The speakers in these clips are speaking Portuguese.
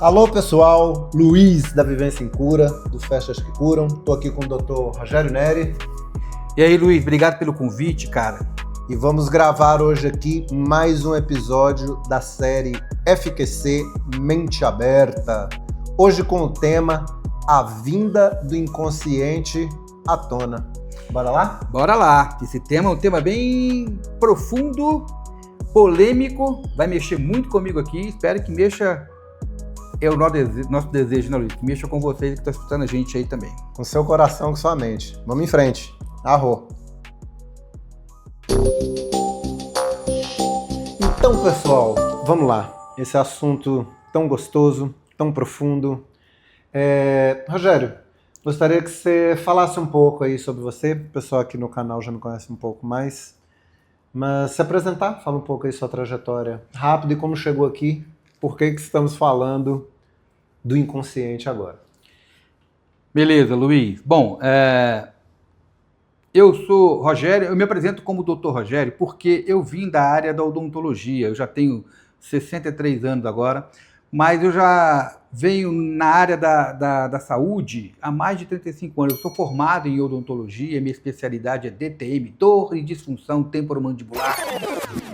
Alô pessoal, Luiz da Vivência em Cura, do Festas que Curam. Estou aqui com o Dr. Rogério Neri. E aí, Luiz, obrigado pelo convite, cara. E vamos gravar hoje aqui mais um episódio da série FQC Mente Aberta. Hoje com o tema A Vinda do Inconsciente à Tona. Bora lá? Bora lá. Esse tema é um tema bem profundo, polêmico, vai mexer muito comigo aqui. Espero que mexa, é o nosso desejo, né, Luiz? Que mexa com vocês que estão escutando a gente aí também. Com seu coração, com sua mente. Vamos em frente. Arro. Então, pessoal, vamos lá. Esse assunto tão gostoso, tão profundo. Rogério, gostaria que você falasse um pouco aí sobre você. O pessoal aqui no canal já me conhece um pouco mais. Mas se apresentar, fala um pouco aí sua trajetória rápido e como chegou aqui. Por que estamos falando do inconsciente agora? Beleza, Luiz. Bom, eu sou Rogério, eu me apresento como Dr. Rogério porque eu vim da área da odontologia. Eu já tenho 63 anos agora, mas eu já venho na área da saúde há mais de 35 anos. Eu sou formado em odontologia, minha especialidade é DTM, dor e disfunção temporomandibular.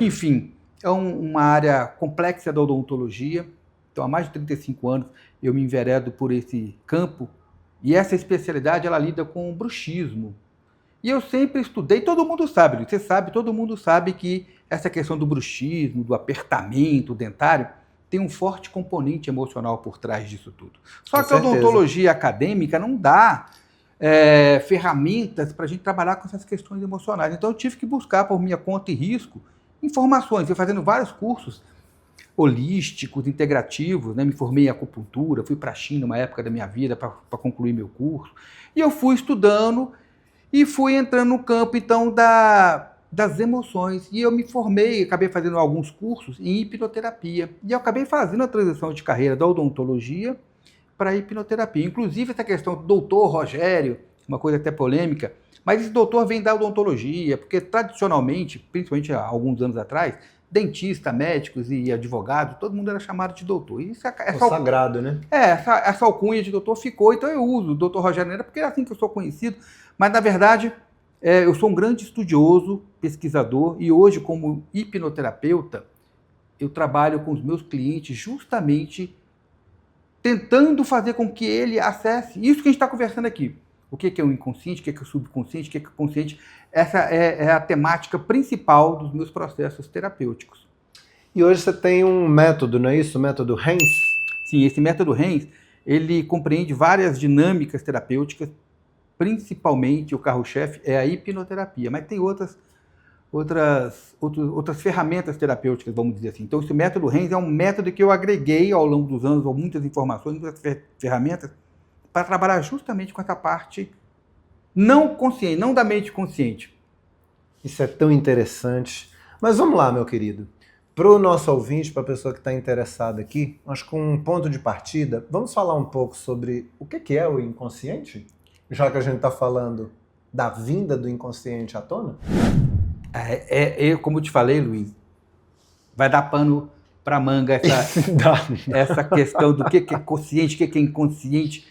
Enfim, é uma área complexa da odontologia. Então, há mais de 35 anos eu me enveredo por esse campo e essa especialidade ela lida com bruxismo. E eu sempre estudei, todo mundo sabe, você sabe, todo mundo sabe que essa questão do bruxismo, do apertamento dentário, tem um forte componente emocional por trás disso tudo. Só que a odontologia acadêmica não dá ferramentas para a gente trabalhar com essas questões emocionais. Então eu tive que buscar, por minha conta e risco, informações. Fui fazendo vários cursos holísticos, integrativos, né? Me formei em acupuntura, fui para a China uma época da minha vida para concluir meu curso. E eu fui estudando e fui entrando no campo, então, das emoções. E eu me formei, acabei fazendo alguns cursos em hipnoterapia. E eu acabei fazendo a transição de carreira da odontologia para a hipnoterapia. Inclusive, essa questão do doutor Rogério, uma coisa até polêmica, mas esse doutor vem da odontologia, porque tradicionalmente, principalmente há alguns anos atrás, dentista, médicos e advogados, todo mundo era chamado de doutor. Isso é sagrado, né? Essa alcunha de doutor ficou, então eu uso o doutor Rogério Neri, porque é assim que eu sou conhecido. Mas, na verdade, eu sou um grande estudioso, pesquisador, e hoje, como hipnoterapeuta, eu trabalho com os meus clientes justamente tentando fazer com que ele acesse isso que a gente está conversando aqui. O que é o inconsciente, o que é o subconsciente, o que é o consciente. Essa é a temática principal dos meus processos terapêuticos. E hoje você tem um método, não é isso? O método Hens? Sim, esse método Hens, ele compreende várias dinâmicas terapêuticas, principalmente o carro-chefe é a hipnoterapia, mas tem outras ferramentas terapêuticas, vamos dizer assim. Então, esse método Hens é um método que eu agreguei ao longo dos anos, muitas informações, muitas ferramentas, para trabalhar justamente com essa parte não consciente, não da mente consciente. Isso é tão interessante. Mas vamos lá, meu querido. Para o nosso ouvinte, para a pessoa que está interessada aqui, acho que um ponto de partida, vamos falar um pouco sobre o que é o inconsciente? Já que a gente está falando da vinda do inconsciente à tona? Como eu te falei, Luiz, vai dar pano para manga essa questão do que é consciente, o que é inconsciente.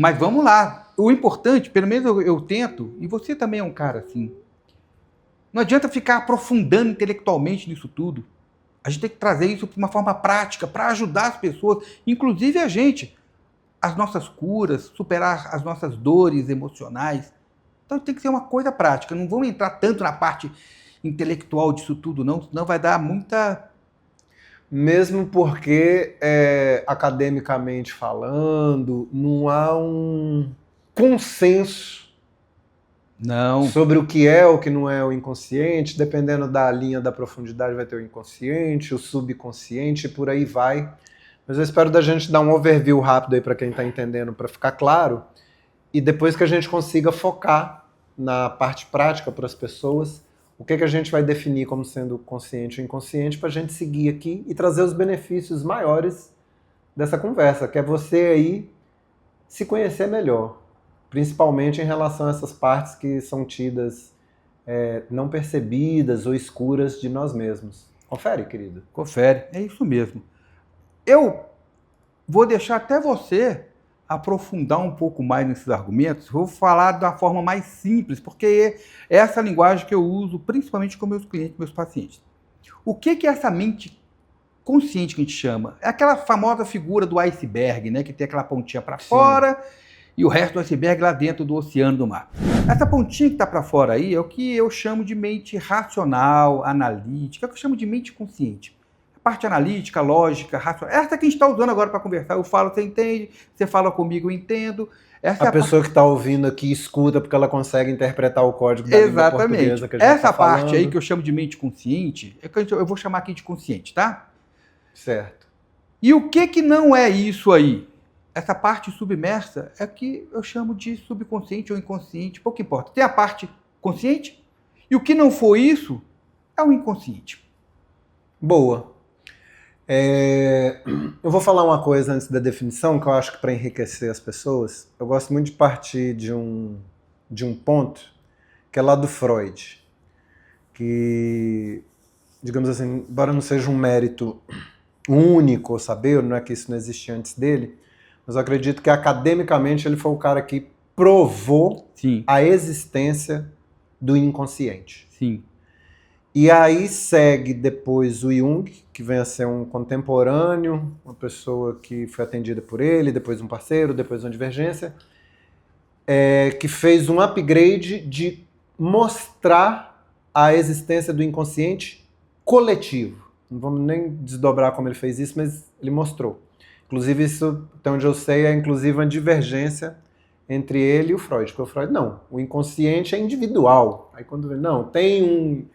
Mas vamos lá. O importante, pelo menos eu tento, e você também é um cara assim, não adianta ficar aprofundando intelectualmente nisso tudo. A gente tem que trazer isso de uma forma prática para ajudar as pessoas, inclusive a gente, as nossas curas, superar as nossas dores emocionais. Então tem que ser uma coisa prática. Não vamos entrar tanto na parte intelectual disso tudo, não, senão vai dar muita... Mesmo porque, academicamente falando, não há um consenso sobre o que é ou que não é o inconsciente. Dependendo da linha da profundidade vai ter o inconsciente, o subconsciente e por aí vai. Mas eu espero da gente dar um overview rápido aí para quem está entendendo, para ficar claro. E depois que a gente consiga focar na parte prática para as pessoas, o que a gente vai definir como sendo consciente ou inconsciente para a gente seguir aqui e trazer os benefícios maiores dessa conversa, que é você aí se conhecer melhor, principalmente em relação a essas partes que são tidas não percebidas ou escuras de nós mesmos. Confere, querido. Confere, é isso mesmo. Eu vou deixar até você aprofundar um pouco mais nesses argumentos. Vou falar da forma mais simples, porque é essa linguagem que eu uso principalmente com meus clientes, meus pacientes. O que é essa mente consciente que a gente chama? É aquela famosa figura do iceberg, né? Que tem aquela pontinha para fora e o resto do iceberg lá dentro do oceano, do mar. Essa pontinha que está para fora aí é o que eu chamo de mente racional, analítica, é o que eu chamo de mente consciente. A parte analítica, lógica, racional. Essa que a gente está usando agora para conversar. Eu falo, você entende, você fala comigo, eu entendo. Essa a pessoa que está ouvindo aqui escuta porque ela consegue interpretar o código da língua portuguesa que a gente essa tá parte falando. aí que eu chamo de mente consciente, é que eu vou chamar aqui de consciente, tá? Certo. E o que não é isso aí? Essa parte submersa é que eu chamo de subconsciente ou inconsciente, pouco importa. Tem a parte consciente e o que não for isso é o inconsciente. Boa. Eu vou falar uma coisa antes da definição, que eu acho que para enriquecer as pessoas, eu gosto muito de partir de um ponto que é lá do Freud, que, digamos assim, embora não seja um mérito único saber, não é que isso não existia antes dele, mas eu acredito que academicamente ele foi o cara que provou a existência do inconsciente. Sim. E aí segue depois o Jung, que vem a ser um contemporâneo, uma pessoa que foi atendida por ele, depois um parceiro, depois uma divergência, que fez um upgrade de mostrar a existência do inconsciente coletivo. Não vamos nem desdobrar como ele fez isso, mas ele mostrou. Inclusive, isso, até onde eu sei, é inclusive uma divergência entre ele e o Freud. Porque o Freud, não, o inconsciente é individual. Aí quando não, tem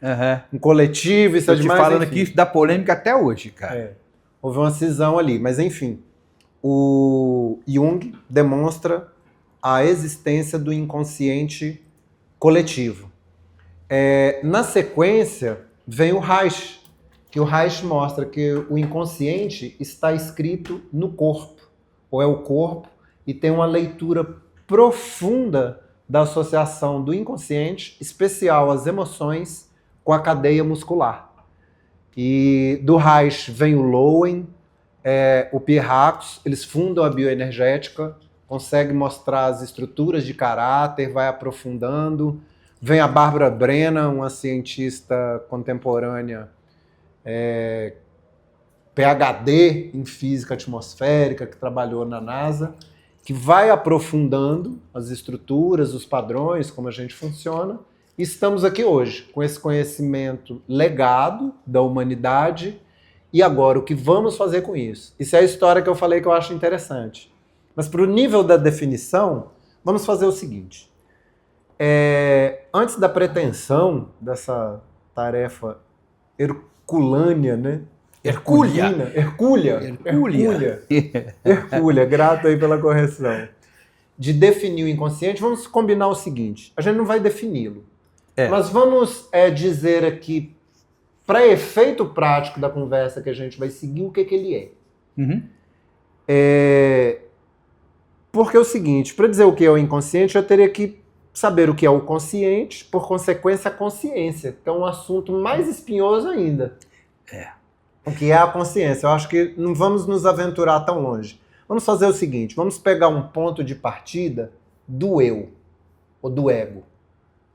um coletivo, isso é demais. Eu te falando aqui, isso dá polêmica até hoje, cara. Houve uma cisão ali, mas enfim. O Jung demonstra a existência do inconsciente coletivo. Na sequência, vem o Reich, que o Reich mostra que o inconsciente está escrito no corpo, ou é o corpo, e tem uma leitura profunda da associação do inconsciente, especial às emoções, com a cadeia muscular. E do Reich vem o Lowen, o Pierre Hacks, eles fundam a bioenergética, conseguem mostrar as estruturas de caráter, vai aprofundando. Vem a Barbara Brennan, uma cientista contemporânea, PhD em física atmosférica, que trabalhou na NASA, que vai aprofundando as estruturas, os padrões, como a gente funciona. E estamos aqui hoje, com esse conhecimento legado da humanidade. E agora, o que vamos fazer com isso? Isso é a história que eu falei que eu acho interessante. Mas para o nível da definição, vamos fazer o seguinte. Antes da pretensão dessa tarefa herculânea, né? Hercúlea, grato aí pela correção. De definir o inconsciente, vamos combinar o seguinte: a gente não vai defini-lo, mas vamos dizer aqui, para efeito prático da conversa que a gente vai seguir, o que ele é. Uhum. Porque é o seguinte, para dizer o que é o inconsciente, eu teria que saber o que é o consciente, por consequência, a consciência, que é um assunto mais espinhoso ainda. O que é a consciência? Eu acho que não vamos nos aventurar tão longe. Vamos fazer o seguinte, vamos pegar um ponto de partida do eu, ou do ego,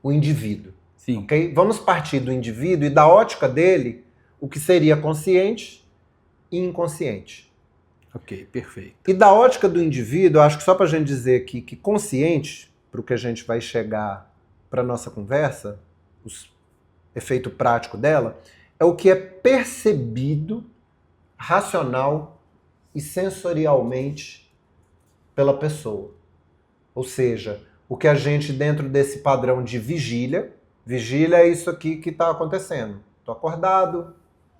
o indivíduo. Sim. Okay? Vamos partir do indivíduo e da ótica dele, o que seria consciente e inconsciente. Ok, perfeito. E da ótica do indivíduo, eu acho que só para a gente dizer aqui que consciente, para o que a gente vai chegar para a nossa conversa, o efeito prático dela, é o que é percebido racional e sensorialmente pela pessoa. Ou seja, o que a gente, dentro desse padrão de vigília é isso aqui que está acontecendo. Estou acordado,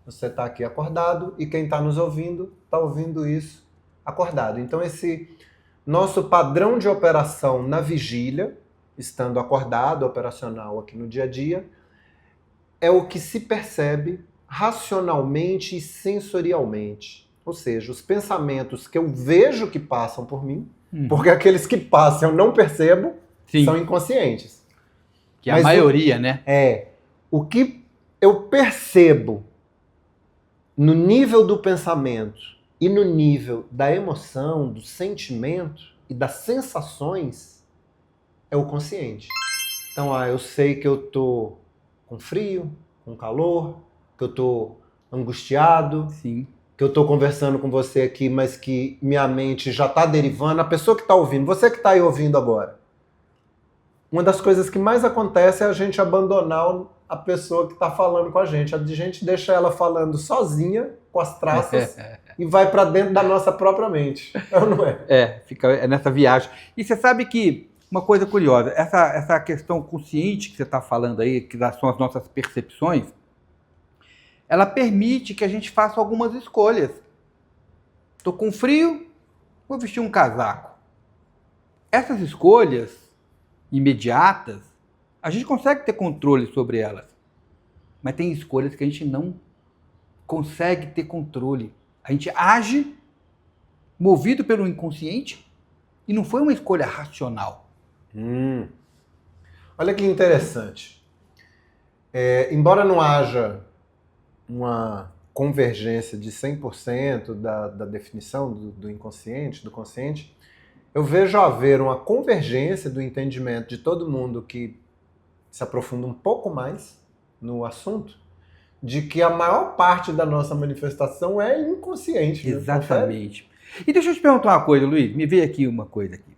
você está aqui acordado, e quem está nos ouvindo está ouvindo isso acordado. Então esse nosso padrão de operação na vigília, estando acordado, operacional aqui no dia a dia, é o que se percebe racionalmente e sensorialmente. Ou seja, os pensamentos que eu vejo que passam por mim, porque aqueles que passam eu não percebo, são inconscientes. Que a maioria, né? O que eu percebo no nível do pensamento e no nível da emoção, do sentimento e das sensações, é o consciente. Então, eu sei que eu tô com frio, com calor, que eu tô angustiado, Sim. que eu tô conversando com você aqui, mas que minha mente já tá derivando. A pessoa que tá ouvindo, você que tá aí ouvindo agora, uma das coisas que mais acontece é a gente abandonar a pessoa que tá falando com a gente. A gente deixa ela falando sozinha, com as traças, e vai para dentro da nossa própria mente. Não é? Fica nessa viagem. E você sabe que uma coisa curiosa, essa questão consciente que você está falando aí, que são as nossas percepções, ela permite que a gente faça algumas escolhas. Estou com frio, vou vestir um casaco. Essas escolhas imediatas, a gente consegue ter controle sobre elas. Mas tem escolhas que a gente não consegue ter controle. A gente age movido pelo inconsciente e não foi uma escolha racional. Olha que interessante. Embora não haja uma convergência de 100% da definição do inconsciente, do consciente, eu vejo haver uma convergência do entendimento de todo mundo que se aprofunda um pouco mais no assunto, de que a maior parte da nossa manifestação é inconsciente. Exatamente. Né? E deixa eu te perguntar uma coisa, Luiz, me veio aqui uma coisa aqui.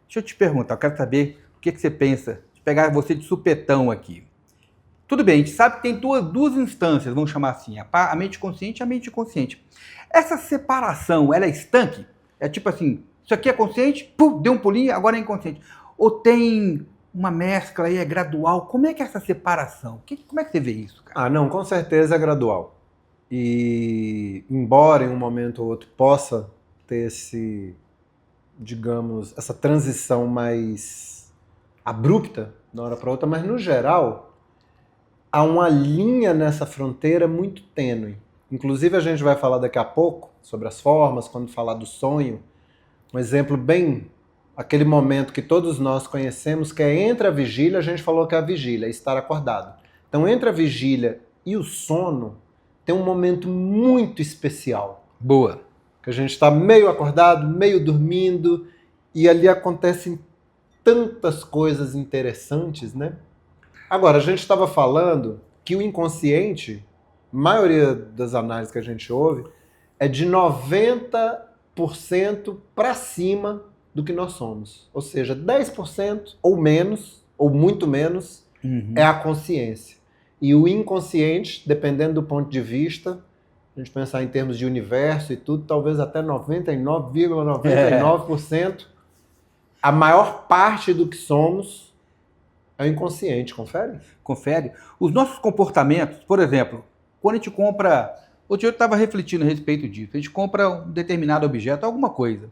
Deixa eu te perguntar, eu quero saber o que você pensa, de pegar você de supetão aqui. Tudo bem, a gente sabe que tem duas instâncias, vamos chamar assim, a mente consciente e a mente inconsciente. Essa separação, ela é estanque? É tipo assim, isso aqui é consciente, pum, deu um pulinho, agora é inconsciente. Ou tem uma mescla aí, é gradual? Como é que é essa separação? Como é que você vê isso, cara? Não, com certeza é gradual. E embora em um momento ou outro possa ter digamos, essa transição mais abrupta de uma hora para outra, mas no geral há uma linha nessa fronteira muito tênue. Inclusive a gente vai falar daqui a pouco sobre as formas, quando falar do sonho. Um exemplo bem, aquele momento que todos nós conhecemos, que é entre a vigília, a gente falou que é a vigília, é estar acordado. Então entre a vigília e o sono tem um momento muito especial. Boa. Que a gente está meio acordado, meio dormindo, e ali acontecem tantas coisas interessantes, né? Agora, a gente estava falando que o inconsciente, a maioria das análises que a gente ouve, é de 90% para cima do que nós somos. Ou seja, 10% ou menos, ou muito menos, é a consciência. E o inconsciente, dependendo do ponto de vista, a gente pensar em termos de universo e tudo, talvez até 99,99%, a maior parte do que somos é o inconsciente, confere? Confere. Os nossos comportamentos, por exemplo, quando a gente compra... Outro dia eu estava refletindo a respeito disso. A gente compra um determinado objeto, alguma coisa.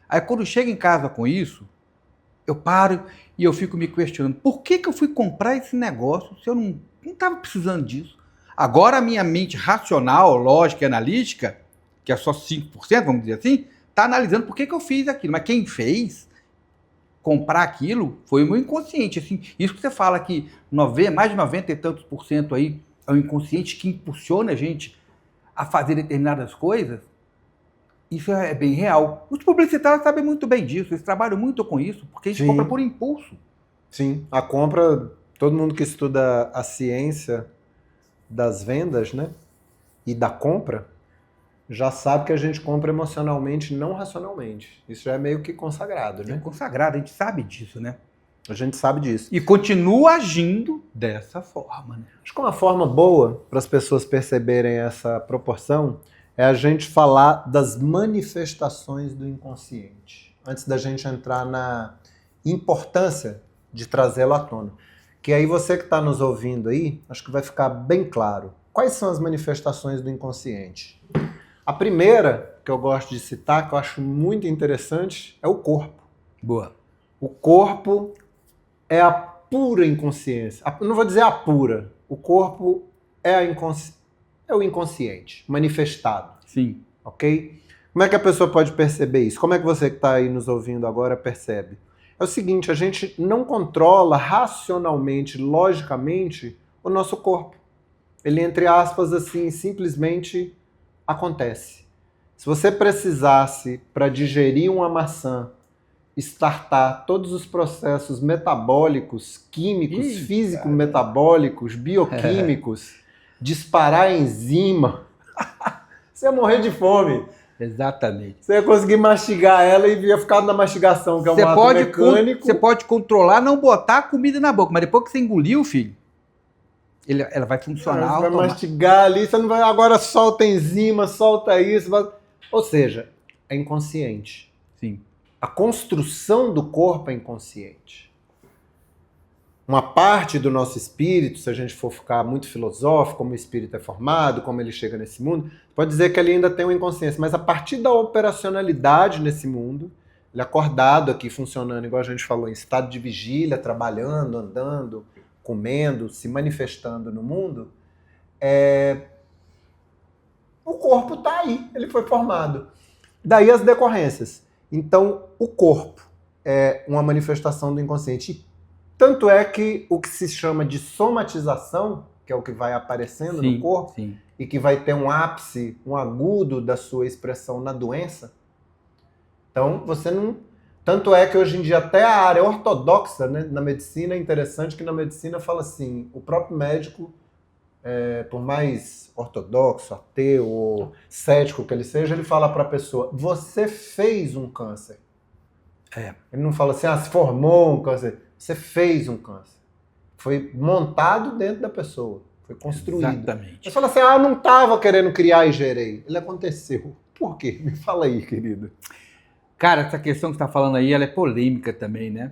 Aí quando chega em casa com isso, eu paro e eu fico me questionando. Por que eu fui comprar esse negócio se eu não estava precisando disso? Agora a minha mente racional, lógica e analítica, que é só 5%, vamos dizer assim, está analisando por que eu fiz aquilo. Mas quem fez comprar aquilo foi o meu inconsciente. Assim, isso que você fala que mais de 90 e tantos % aí é o inconsciente que impulsiona a gente a fazer determinadas coisas, isso é bem real. Os publicitários sabem muito bem disso, eles trabalham muito com isso, porque a gente compra por impulso. Sim, a compra, todo mundo que estuda a ciência das vendas, né, e da compra, já sabe que a gente compra emocionalmente, não racionalmente. Isso já é meio que consagrado, né? É consagrado, a gente sabe disso, né? A gente sabe disso. E continua agindo dessa forma, né? Acho que uma forma boa para as pessoas perceberem essa proporção é a gente falar das manifestações do inconsciente, antes da gente entrar na importância de trazê-lo à tona. Que aí você que está nos ouvindo aí, acho que vai ficar bem claro. Quais são as manifestações do inconsciente? A primeira, que eu gosto de citar, que eu acho muito interessante, é o corpo. Boa. O corpo é a pura inconsciência. Não vou dizer a pura. O corpo é o inconsciente manifestado. Sim. Ok? Como é que a pessoa pode perceber isso? Como é que você que está aí nos ouvindo agora percebe? É o seguinte, a gente não controla racionalmente, logicamente, o nosso corpo. Ele, entre aspas, assim, simplesmente acontece. Se você precisasse, para digerir uma maçã, startar todos os processos metabólicos, químicos, físico-metabólicos, bioquímicos, disparar enzima, você ia morrer de fome. Exatamente. Você ia conseguir mastigar ela e ia ficar na mastigação, que é um ato mecânico. Você pode controlar, não botar a comida na boca, mas depois que você engoliu, filho, ela vai funcionar. Você vai mastigar ali, você não vai. Agora solta enzima, solta isso. Ou seja, é inconsciente. Sim. A construção do corpo é inconsciente. Uma parte do nosso espírito, se a gente for ficar muito filosófico, como o espírito é formado, como ele chega nesse mundo, pode dizer que ele ainda tem uma inconsciência, mas a partir da operacionalidade nesse mundo, ele acordado aqui, funcionando, igual a gente falou, em estado de vigília, trabalhando, andando, comendo, se manifestando no mundo, o corpo está aí, ele foi formado. Daí as decorrências. Então, o corpo é uma manifestação do inconsciente. Tanto é que o que se chama de somatização, que é o que vai aparecendo no corpo, e que vai ter um ápice, um agudo da sua expressão na doença. Então, você não... Tanto é que hoje em dia até a área ortodoxa, né, na medicina, é interessante que na medicina fala assim, o próprio médico, por mais ortodoxo, ateu ou cético que ele seja, ele fala para a pessoa, você fez um câncer. Ele não fala assim, se formou um câncer. Você fez um câncer. Foi montado dentro da pessoa. Foi construído. Exatamente. Você fala assim, não estava querendo criar e gerei. Ele aconteceu. Por quê? Me fala aí, querido. Cara, essa questão que você está falando aí, ela é polêmica também, né?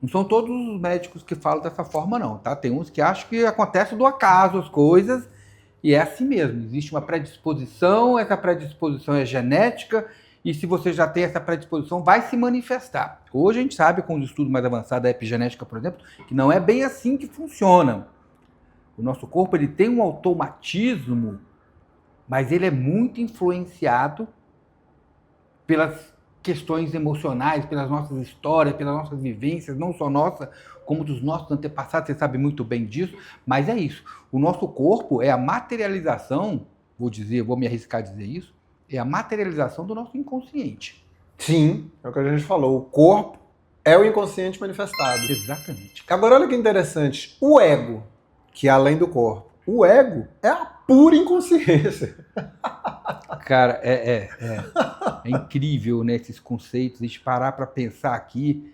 Não são todos os médicos que falam dessa forma, não, tá? Tem uns que acham que acontece do acaso as coisas, e é assim mesmo. Existe uma predisposição, essa predisposição é genética, e se você já tem essa predisposição, vai se manifestar. Hoje a gente sabe, com os estudos mais avançados da epigenética, por exemplo, que não é bem assim que funciona. O nosso corpo ele tem um automatismo, mas ele é muito influenciado pelas questões emocionais, pelas nossas histórias, pelas nossas vivências, não só nossa, como dos nossos antepassados, você sabe muito bem disso, mas é isso. O nosso corpo é a materialização, vou me arriscar a dizer isso, é a materialização do nosso inconsciente. Sim, é o que a gente falou. O corpo é o inconsciente manifestado. Exatamente. Agora, olha que interessante. O ego, que é além do corpo, o ego é a pura inconsciência. Cara, é incrível, né, esses conceitos. A gente parar para pensar aqui,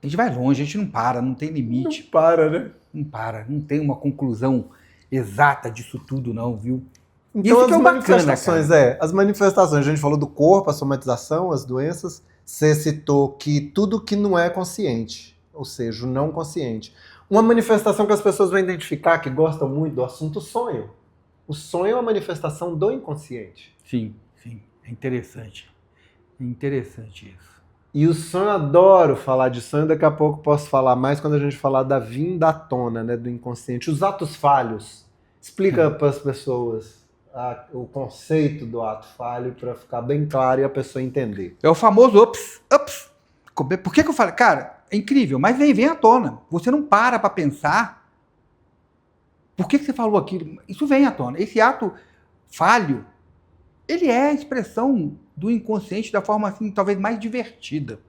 a gente vai longe, a gente não para, não tem limite. Não para, né? Não para, não tem uma conclusão exata disso tudo não, viu? Então as manifestações, as manifestações, a gente falou do corpo, a somatização, as doenças, você citou que tudo que não é consciente, ou seja, o não consciente. Uma manifestação que as pessoas vão identificar, que gostam muito do assunto, sonho. O sonho é uma manifestação do inconsciente. Sim, é interessante. É interessante isso. E o sonho, adoro falar de sonho, daqui a pouco posso falar mais quando a gente falar da vinda à tona, né, do inconsciente. Os atos falhos. Explica para as pessoas o conceito do ato falho para ficar bem claro e a pessoa entender. É o famoso ups. Por que eu falei? Cara, é incrível, mas vem à tona. Você não para pensar. Por que você falou aquilo? Isso vem à tona. Esse ato falho, ele é a expressão do inconsciente da forma assim, talvez mais divertida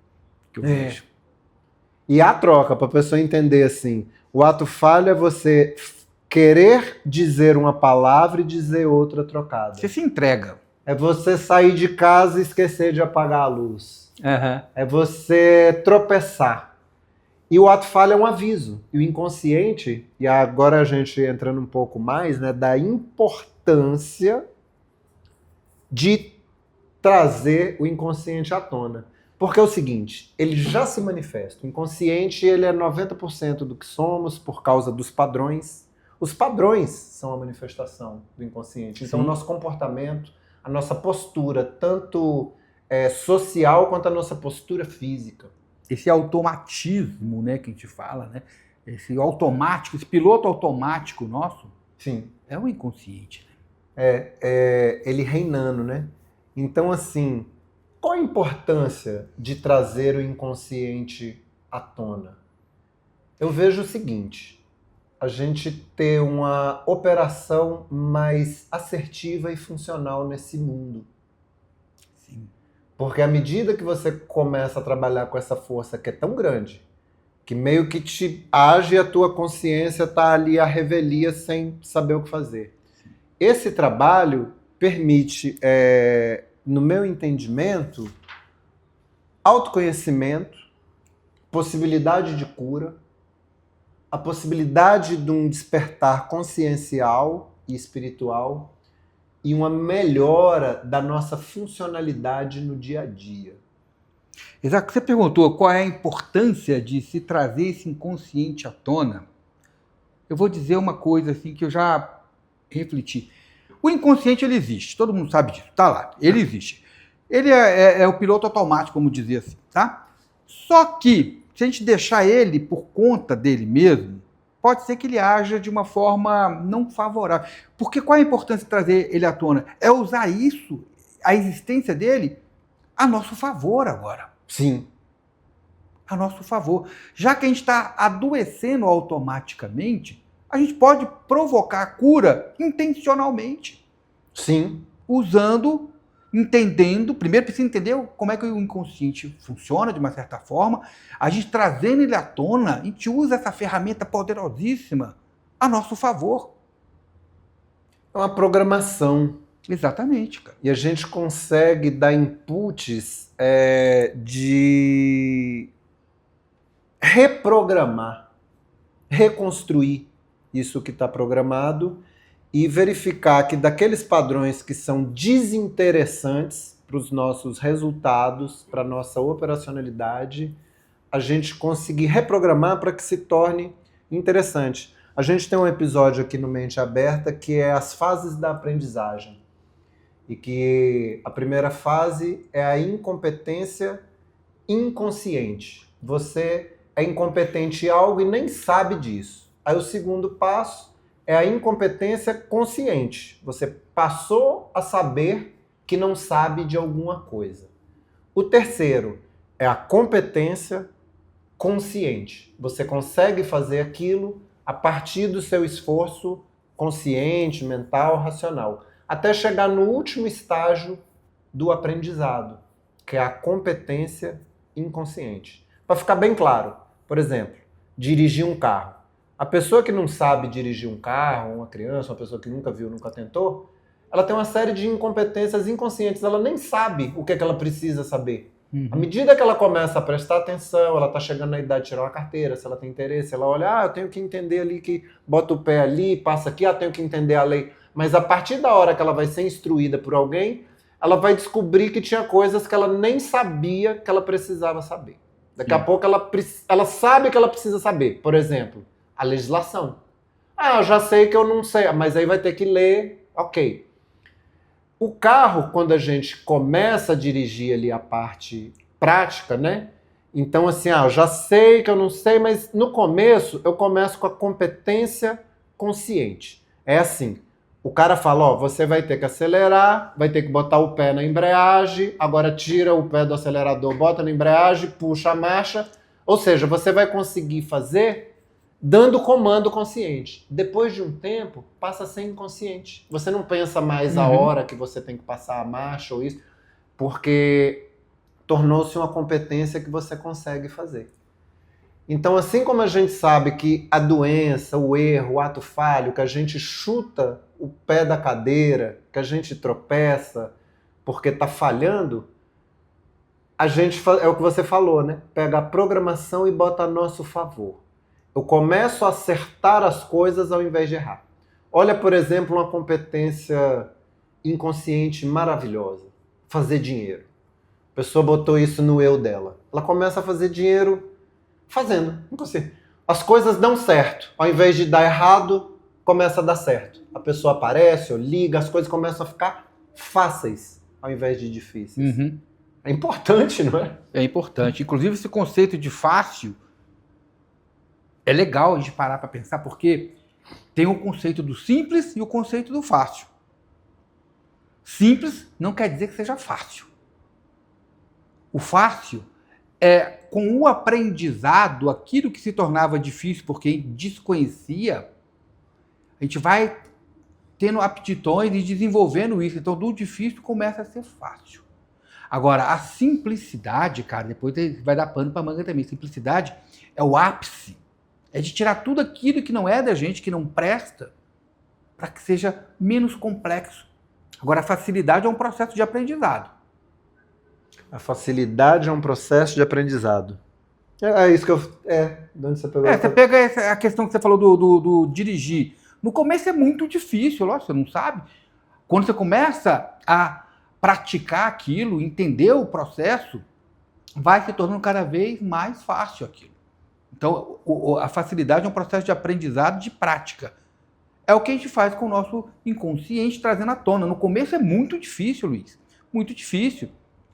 que eu vejo. E a troca, para a pessoa entender assim, o ato falho é você querer dizer uma palavra e dizer outra trocada. Você se entrega. É você sair de casa e esquecer de apagar a luz. Uhum. É você tropeçar. E o ato falho é um aviso. E o inconsciente, e agora a gente entrando um pouco mais, né, da importância de trazer o inconsciente à tona. Porque é o seguinte, ele já se manifesta. O inconsciente, ele é 90% do que somos por causa dos padrões. Os padrões são a manifestação do inconsciente. Então, o nosso comportamento, a nossa postura, tanto social quanto a nossa postura física. Esse automatismo, né, que a gente fala, né? Esse automático, esse piloto automático nosso, sim, é o inconsciente. Ele reinando, né? Então, assim, qual a importância de trazer o inconsciente à tona? Eu vejo o seguinte, a gente ter uma operação mais assertiva e funcional nesse mundo. Sim. Porque à medida que você começa a trabalhar com essa força que é tão grande, que meio que te age e a tua consciência está ali à revelia sem saber o que fazer. Esse trabalho permite, no meu entendimento, autoconhecimento, possibilidade de cura, a possibilidade de um despertar consciencial e espiritual e uma melhora da nossa funcionalidade no dia a dia. Exato. Você perguntou qual é a importância de se trazer esse inconsciente à tona. Eu vou dizer uma coisa assim que eu já refleti. O inconsciente, ele existe, todo mundo sabe disso, tá lá, ele existe. Ele é o piloto automático, como dizia assim, tá? Só que, se a gente deixar ele por conta dele mesmo, pode ser que ele haja de uma forma não favorável. Porque qual é a importância de trazer ele à tona? É usar isso, a existência dele, a nosso favor agora. Sim. A nosso favor. Já que a gente está adoecendo automaticamente, a gente pode provocar a cura intencionalmente. Sim. Usando, entendendo, primeiro precisa entender como é que o inconsciente funciona de uma certa forma, a gente trazendo ele à tona, a gente usa essa ferramenta poderosíssima a nosso favor. É uma programação. Exatamente, cara. E a gente consegue dar inputs de reprogramar, reconstruir isso que está programado e verificar que daqueles padrões que são desinteressantes para os nossos resultados, para a nossa operacionalidade, a gente conseguir reprogramar para que se torne interessante. A gente tem um episódio aqui no Mente Aberta que é as fases da aprendizagem. E que a primeira fase é a incompetência inconsciente. Você é incompetente em algo e nem sabe disso. Aí o segundo passo é a incompetência consciente. Você passou a saber que não sabe de alguma coisa. O terceiro é a competência consciente. Você consegue fazer aquilo a partir do seu esforço consciente, mental, racional. Até chegar no último estágio do aprendizado, que é a competência inconsciente. Para ficar bem claro, por exemplo, dirigir um carro. A pessoa que não sabe dirigir um carro, uma criança, uma pessoa que nunca viu, nunca tentou, ela tem uma série de incompetências inconscientes, ela nem sabe o que é que ela precisa saber. À medida que ela começa a prestar atenção, ela está chegando na idade de tirar uma carteira, se ela tem interesse, ela olha, eu tenho que entender ali que bota o pé ali, passa aqui, tenho que entender a lei. Mas a partir da hora que ela vai ser instruída por alguém, ela vai descobrir que tinha coisas que ela nem sabia que ela precisava saber. Daqui a pouco ela sabe que ela precisa saber. Por exemplo, a legislação. Eu já sei que eu não sei, mas aí vai ter que ler, ok. O carro, quando a gente começa a dirigir ali a parte prática, né? Então, assim, eu já sei que eu não sei, mas no começo eu começo com a competência consciente. É assim, o cara fala, você vai ter que acelerar, vai ter que botar o pé na embreagem, agora tira o pé do acelerador, bota na embreagem, puxa a marcha. Ou seja, você vai conseguir fazer dando comando consciente. Depois de um tempo, passa a ser inconsciente. Você não pensa mais a hora que você tem que passar a marcha ou isso, porque tornou-se uma competência que você consegue fazer. Então, assim como a gente sabe que a doença, o erro, o ato falho, que a gente chuta o pé da cadeira, que a gente tropeça porque está falhando, a gente, é o que você falou, né? Pega a programação e bota a nosso favor. Eu começo a acertar as coisas ao invés de errar. Olha, por exemplo, uma competência inconsciente maravilhosa. Fazer dinheiro. A pessoa botou isso no eu dela. Ela começa a fazer dinheiro fazendo. As coisas dão certo. Ao invés de dar errado, começa a dar certo. A pessoa aparece ou liga, as coisas começam a ficar fáceis ao invés de difíceis. É importante, não é? É importante. Inclusive, esse conceito de fácil é legal a gente parar para pensar, porque tem o conceito do simples e o conceito do fácil. Simples não quer dizer que seja fácil. O fácil com o aprendizado, aquilo que se tornava difícil porque a gente desconhecia, a gente vai tendo aptidões e desenvolvendo isso. Então, do difícil começa a ser fácil. Agora, a simplicidade, cara, depois vai dar pano para manga também. Simplicidade é o ápice. É de tirar tudo aquilo que não é da gente, que não presta, para que seja menos complexo. Agora, a facilidade é um processo de aprendizado. A facilidade é um processo de aprendizado. É isso que eu... de onde você pegou? Você pega a questão que você falou do dirigir. No começo é muito difícil, lógico, você não sabe. Quando você começa a praticar aquilo, entender o processo, vai se tornando cada vez mais fácil aquilo. Então, a facilidade é um processo de aprendizado, de prática. É o que a gente faz com o nosso inconsciente trazendo à tona. No começo é muito difícil, Luiz. Muito difícil.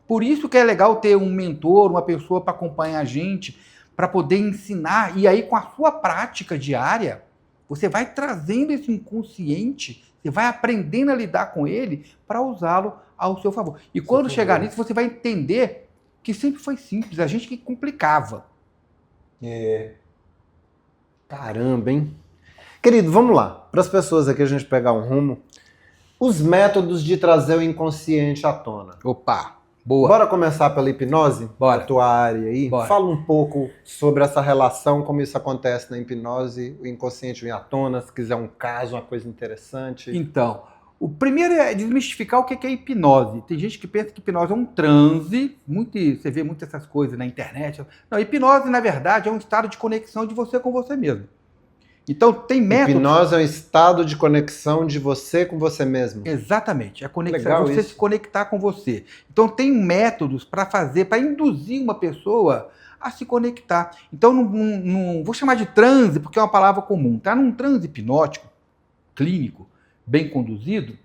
Por isso que é legal ter um mentor, uma pessoa para acompanhar a gente, para poder ensinar. E aí, com a sua prática diária, você vai trazendo esse inconsciente, você vai aprendendo a lidar com ele para usá-lo ao seu favor. E quando chegar nisso, você vai entender que sempre foi simples, a gente que complicava. Caramba, hein? Querido, vamos lá. Para as pessoas aqui a gente pegar um rumo. Os métodos de trazer o inconsciente à tona. Opa, boa. Bora começar pela hipnose? Bora. A tua área aí. Bora. Fala um pouco sobre essa relação, como isso acontece na hipnose, o inconsciente vem à tona, se quiser um caso, uma coisa interessante. Então, o primeiro é desmistificar o que é hipnose. Tem gente que pensa que hipnose é um transe, você vê muito essas coisas na internet. Não, hipnose, na verdade, é um estado de conexão de você com você mesmo. Então, tem métodos... Hipnose é um estado de conexão de você com você mesmo. Exatamente, é conexão, Legal você isso. se conectar com você. Então, tem métodos para fazer, para induzir uma pessoa a se conectar. Então, não vou chamar de transe, porque é uma palavra comum. Tá num transe hipnótico, clínico, bem conduzido,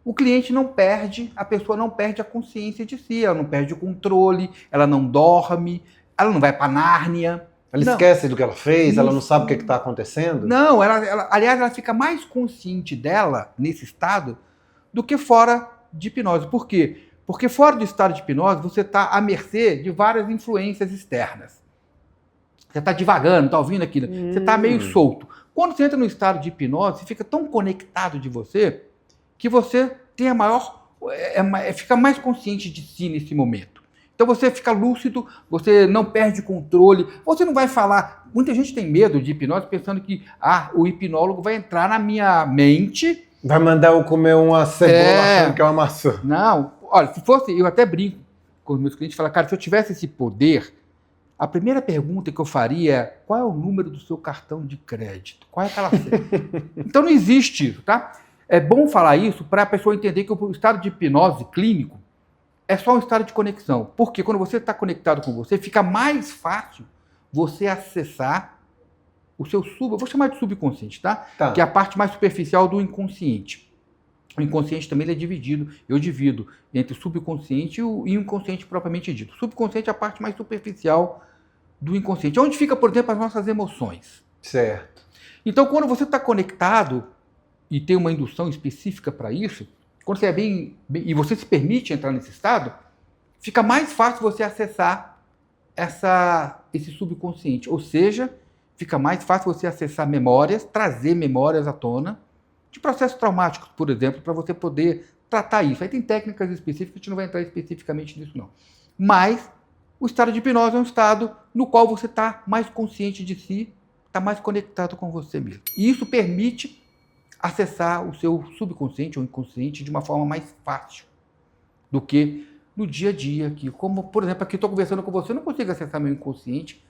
o cliente não perde, a pessoa não perde a consciência de si, ela não perde o controle, ela não dorme, ela não vai para Nárnia. Ela esquece do que ela fez, ela não sabe o que está acontecendo? Não, aliás, ela fica mais consciente dela, nesse estado, do que fora de hipnose. Por quê? Porque fora do estado de hipnose, você está à mercê de várias influências externas. Você está divagando, está ouvindo aquilo, você está meio solto. Quando você entra no estado de hipnose, você fica tão conectado de você, que você tem fica mais consciente de si nesse momento. Então você fica lúcido, você não perde controle, você não vai falar... Muita gente tem medo de hipnose pensando que o hipnólogo vai entrar na minha mente... Vai mandar eu comer uma cebola achando que é uma maçã. Não, olha, se fosse... Eu até brinco com os meus clientes, falo, cara, se eu tivesse esse poder, a primeira pergunta que eu faria é: qual é o número do seu cartão de crédito? Qual é aquela... Então não existe isso, tá? É bom falar isso para a pessoa entender que o estado de hipnose clínico é só um estado de conexão. Porque quando você está conectado com você, fica mais fácil você acessar o seu eu vou chamar de subconsciente, tá? Que é a parte mais superficial do inconsciente. O inconsciente também ele é dividido, eu divido entre o subconsciente e o inconsciente propriamente dito. O subconsciente é a parte mais superficial do inconsciente, onde fica, por exemplo, as nossas emoções. Certo. Então, quando você está conectado e tem uma indução específica para isso, quando você é e você se permite entrar nesse estado, fica mais fácil você acessar esse subconsciente. Ou seja, fica mais fácil você acessar memórias, trazer memórias à tona, de processos traumáticos, por exemplo, para você poder tratar isso. Aí tem técnicas específicas, a gente não vai entrar especificamente nisso, não. Mas o estado de hipnose é um estado no qual você está mais consciente de si, está mais conectado com você mesmo. E isso permite acessar o seu subconsciente ou inconsciente de uma forma mais fácil do que no dia a dia. Que, como, por exemplo, aqui estou conversando com você, eu não consigo acessar meu inconsciente.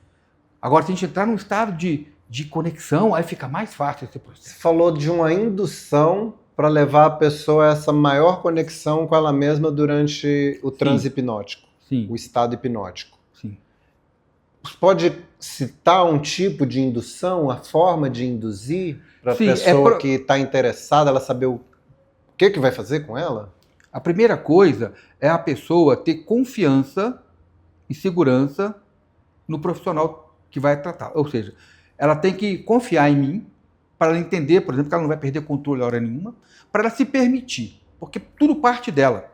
Agora, se a gente entrar num estado de conexão, aí fica mais fácil esse processo. Você falou de uma indução para levar a pessoa a essa maior conexão com ela mesma durante o transe hipnótico, o estado hipnótico. Sim. Você pode citar um tipo de indução, a forma de induzir para a pessoa que está interessada, ela saber o que vai fazer com ela? A primeira coisa é a pessoa ter confiança e segurança no profissional que vai tratar. Ou seja, ela tem que confiar em mim para ela entender, por exemplo, que ela não vai perder controle a hora nenhuma, para ela se permitir, porque tudo parte dela.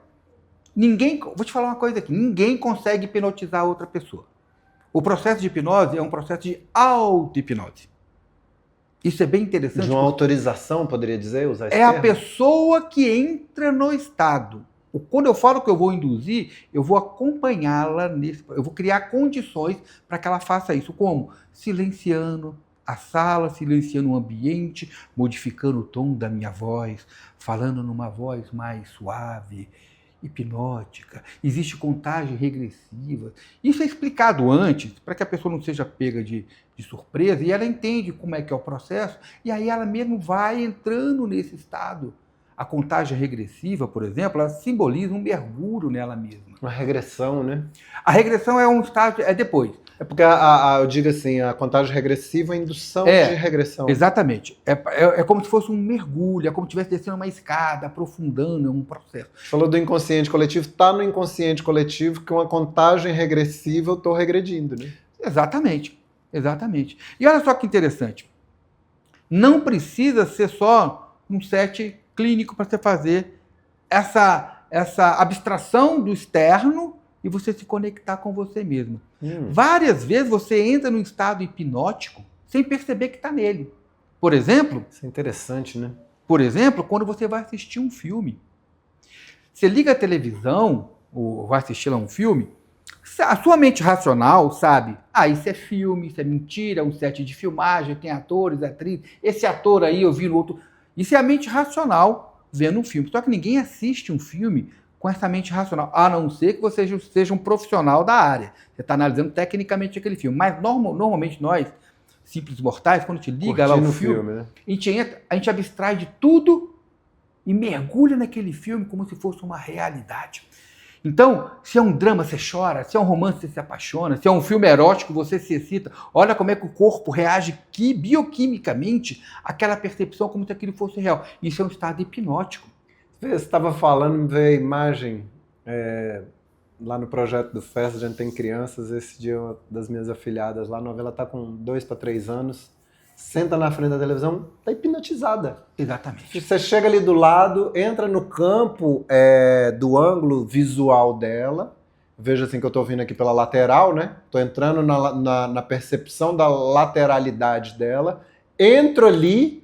Vou te falar uma coisa aqui, ninguém consegue hipnotizar outra pessoa. O processo de hipnose é um processo de auto-hipnose. Isso é bem interessante. De uma autorização, poderia dizer, usar esse termo? A pessoa que entra no estado. Quando eu falo que eu vou induzir, eu vou acompanhá-la eu vou criar condições para que ela faça isso. Como? Silenciando a sala, silenciando o ambiente, modificando o tom da minha voz, falando numa voz mais suave, hipnótica. Existe contagem regressiva. Isso é explicado antes, para que a pessoa não seja pega de surpresa, e ela entende como é que é o processo, e aí ela mesmo vai entrando nesse estado. A contagem regressiva, por exemplo, ela simboliza um mergulho nela mesma. Uma regressão, né? A regressão é um estágio, é depois. É porque, eu digo assim, a contagem regressiva é a indução de regressão. Exatamente. É como se fosse um mergulho, é como se estivesse descendo uma escada, aprofundando um processo. Você falou do inconsciente coletivo, está no inconsciente coletivo que uma contagem regressiva eu estou regredindo, né? Exatamente. Exatamente. E olha só que interessante. Não precisa ser só um set clínico para você fazer essa abstração do externo e você se conectar com você mesmo. Várias vezes você entra num estado hipnótico sem perceber que está nele. Por exemplo... Isso é interessante, né? Por exemplo, quando você vai assistir um filme. Você liga a televisão, ou vai assistir a um filme, a sua mente racional sabe, isso é filme, isso é mentira, é um set de filmagem, tem atores, atrizes, esse ator aí eu vi no outro... Isso é a mente racional vendo um filme. Só que ninguém assiste um filme com essa mente racional, a não ser que você seja um profissional da área. Você está analisando tecnicamente aquele filme. Mas normalmente nós, simples mortais, quando a gente liga lá o filme, né? a gente abstrai de tudo e mergulha naquele filme como se fosse uma realidade. Então, se é um drama, você chora, se é um romance, você se apaixona, se é um filme erótico, você se excita. Olha como é que o corpo reage bioquimicamente àquela percepção como se aquilo fosse real. Isso é um estado hipnótico. Você estava falando, me veio a imagem, lá no projeto do Festa, a gente tem crianças, esse dia uma das minhas afilhadas lá, a novela está com 2 para 3 anos, senta na frente da televisão, está hipnotizada. Exatamente. Você chega ali do lado, entra no campo do ângulo visual dela, veja assim que eu estou vindo aqui pela lateral, né? Estou entrando na percepção da lateralidade dela, entro ali,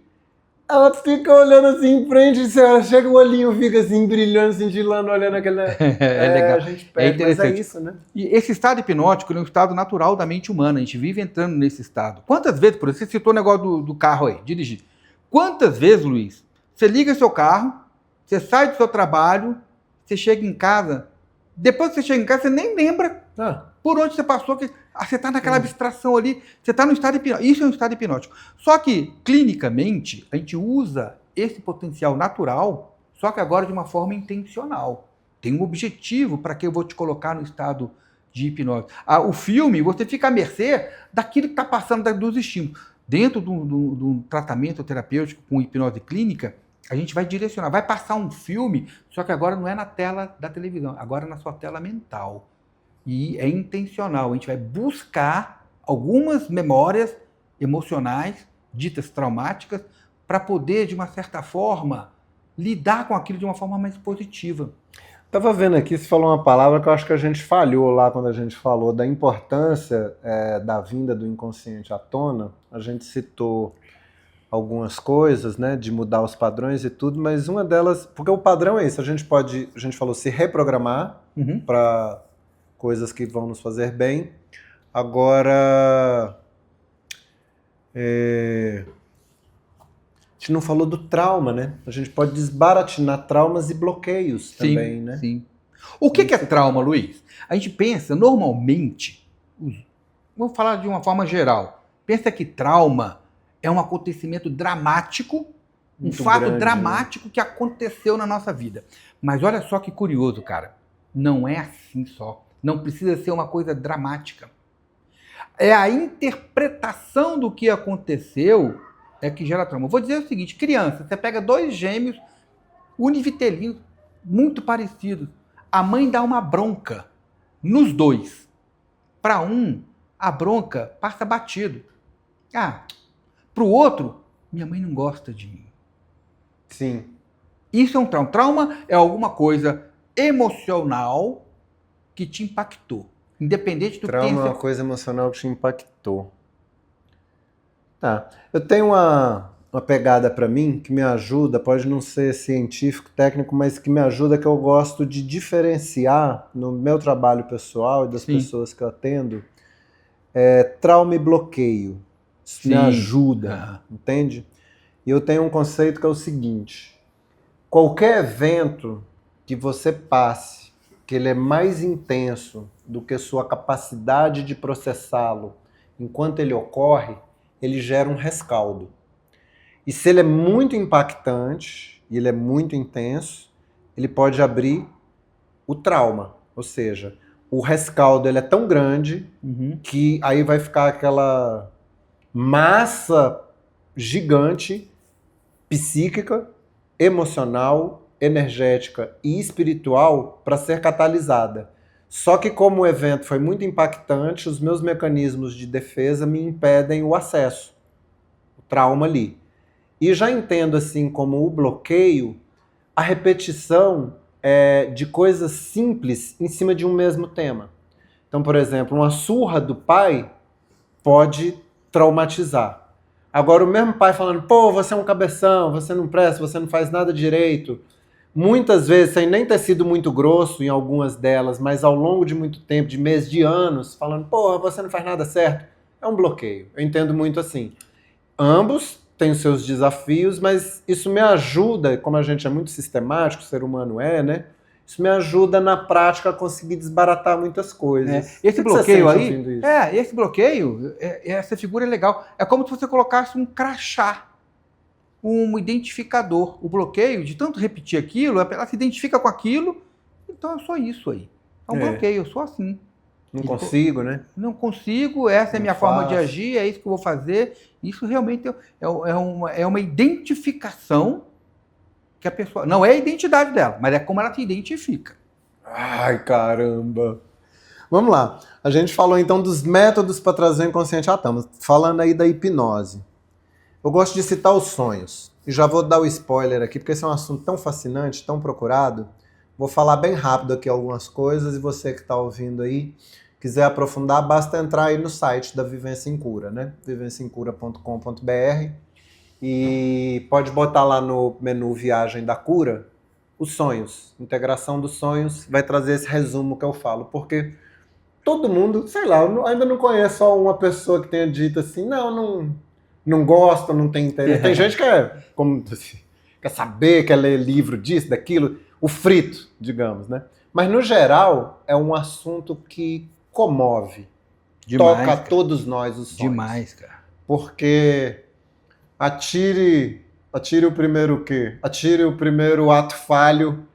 ela fica olhando assim em frente, chega o olhinho, fica assim brilhando, cintilando, olhando aquela... legal. A gente perde, mas é isso, né? E esse estado hipnótico é um estado natural da mente humana, a gente vive entrando nesse estado. Quantas vezes, por exemplo, você citou o negócio do carro aí, dirigir. Quantas vezes, Luiz, você liga seu carro, você sai do seu trabalho, você chega em casa, depois que você chega em casa, você nem lembra por onde você passou, que você está naquela abstração ali, você está no estado hipnótico. Isso é um estado hipnótico. Só que, clinicamente, a gente usa esse potencial natural, só que agora de uma forma intencional. Tem um objetivo para que eu vou te colocar no estado de hipnose. O filme, você fica à mercê daquilo que está passando dos estímulos. Dentro de um tratamento terapêutico com hipnose clínica, a gente vai direcionar, vai passar um filme, só que agora não é na tela da televisão, agora é na sua tela mental. E é intencional, a gente vai buscar algumas memórias emocionais, ditas traumáticas, para poder, de uma certa forma, lidar com aquilo de uma forma mais positiva. Estava vendo aqui, você falou uma palavra que eu acho que a gente falhou lá quando a gente falou da importância da vinda do inconsciente à tona. A gente citou algumas coisas, né, de mudar os padrões e tudo, mas uma delas, porque o padrão é isso, a gente falou se reprogramar para coisas que vão nos fazer bem. Agora, a gente não falou do trauma, né? A gente pode desbaratinar traumas e bloqueios também, né? Sim. O que é trauma, Luiz? A gente pensa, normalmente, vou falar de uma forma geral, pensa que trauma é um acontecimento dramático, um fato grande, dramático, né, que aconteceu na nossa vida. Mas olha só que curioso, cara. Não é assim só. Não precisa ser uma coisa dramática. É a interpretação do que aconteceu que gera trauma. Vou dizer o seguinte, criança, você pega 2 gêmeos univitelinos, muito parecidos. A mãe dá uma bronca nos 2. Para um, a bronca passa batido. Para o outro, minha mãe não gosta de mim. Sim. Isso é um trauma. Trauma é alguma coisa emocional que te impactou. Independente do que tenha... Trauma é uma coisa emocional que te impactou. Tá. Eu tenho uma pegada para mim que me ajuda, pode não ser científico, técnico, mas que me ajuda, que eu gosto de diferenciar no meu trabalho pessoal e das pessoas que eu atendo, trauma e bloqueio. Isso me ajuda, entende? E eu tenho um conceito que é o seguinte: qualquer evento que você passe, que ele é mais intenso do que sua capacidade de processá-lo enquanto ele ocorre, ele gera um rescaldo. E se ele é muito impactante, e ele é muito intenso, ele pode abrir o trauma. Ou seja, o rescaldo ele é tão grande que aí vai ficar aquela massa gigante, psíquica, emocional, energética e espiritual para ser catalisada. Só que como o evento foi muito impactante, os meus mecanismos de defesa me impedem o acesso, o trauma ali. E já entendo assim como o bloqueio, a repetição de coisas simples em cima de um mesmo tema. Então, por exemplo, uma surra do pai pode traumatizar. Agora, o mesmo pai falando, pô, você é um cabeção, você não presta, você não faz nada direito. Muitas vezes, sem nem ter sido muito grosso em algumas delas, mas ao longo de muito tempo, de meses, de anos, falando, pô, você não faz nada certo. É um bloqueio. Eu entendo muito assim. Ambos têm os seus desafios, mas isso me ajuda, como a gente é muito sistemático, o ser humano né? Isso me ajuda na prática a conseguir desbaratar muitas coisas. Esse bloqueio aí, esse bloqueio, essa figura é legal. É como se você colocasse um crachá, um identificador. O bloqueio, de tanto repetir aquilo, ela se identifica com aquilo, então é só isso aí. É um bloqueio, eu sou assim. Não consigo, né? Não consigo, essa é a minha forma de agir, é isso que eu vou fazer. Isso realmente é uma identificação que a pessoa... Não é a identidade dela, mas é como ela se identifica. Ai, caramba! Vamos lá. A gente falou então dos métodos para trazer o inconsciente à tona. Falando aí da hipnose. Eu gosto de citar os sonhos. E já vou dar o spoiler aqui, porque esse é um assunto tão fascinante, tão procurado. Vou falar bem rápido aqui algumas coisas, e você que está ouvindo aí, quiser aprofundar, basta entrar aí no site da Vivência em Cura, né? vivenciaemcura.com.br, e pode botar lá no menu Viagem da Cura os sonhos. Integração dos sonhos vai trazer esse resumo que eu falo, porque todo mundo, sei lá, eu ainda não conheço só uma pessoa que tenha dito assim, não gosta, não tem interesse. Tem gente que quer saber, quer ler livro disso, daquilo, o frito, digamos, né? Mas, no geral, é um assunto que comove, toca a todos nós os sonhos. Demais, cara. Porque atire o primeiro o quê? Atire o primeiro ato falho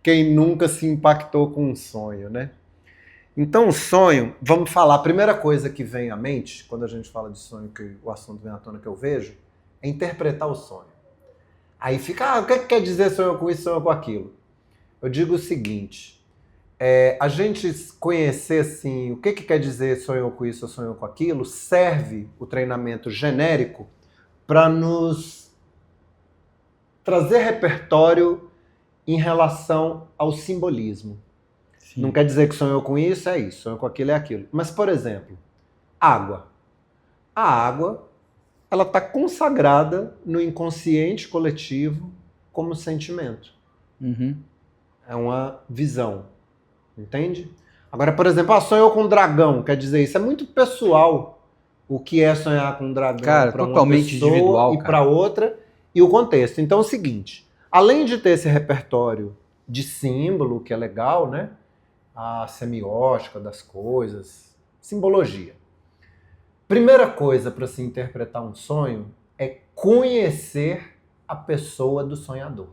quem nunca se impactou com um sonho, né? Então, o sonho, vamos falar, a primeira coisa que vem à mente, quando a gente fala de sonho, que o assunto vem à tona que eu vejo, é interpretar o sonho. Aí fica, o que quer dizer sonho com isso, sonho com aquilo? Eu digo o seguinte, a gente conhecer assim, o que quer dizer sonhou com isso ou sonhou com aquilo, serve o treinamento genérico para nos trazer repertório em relação ao simbolismo. Sim. Não quer dizer que sonhou com isso, é isso, sonhou com aquilo, é aquilo. Mas, por exemplo, água. A água, ela está consagrada no inconsciente coletivo como sentimento. É uma visão, entende? Agora, por exemplo, sonhou com um dragão, quer dizer, isso é muito pessoal. O que é sonhar com um dragão para uma pessoa e para outra, e o contexto. Então é o seguinte, além de ter esse repertório de símbolo, que é legal, né? A semiótica das coisas, simbologia. Primeira coisa para se interpretar um sonho é conhecer a pessoa do sonhador.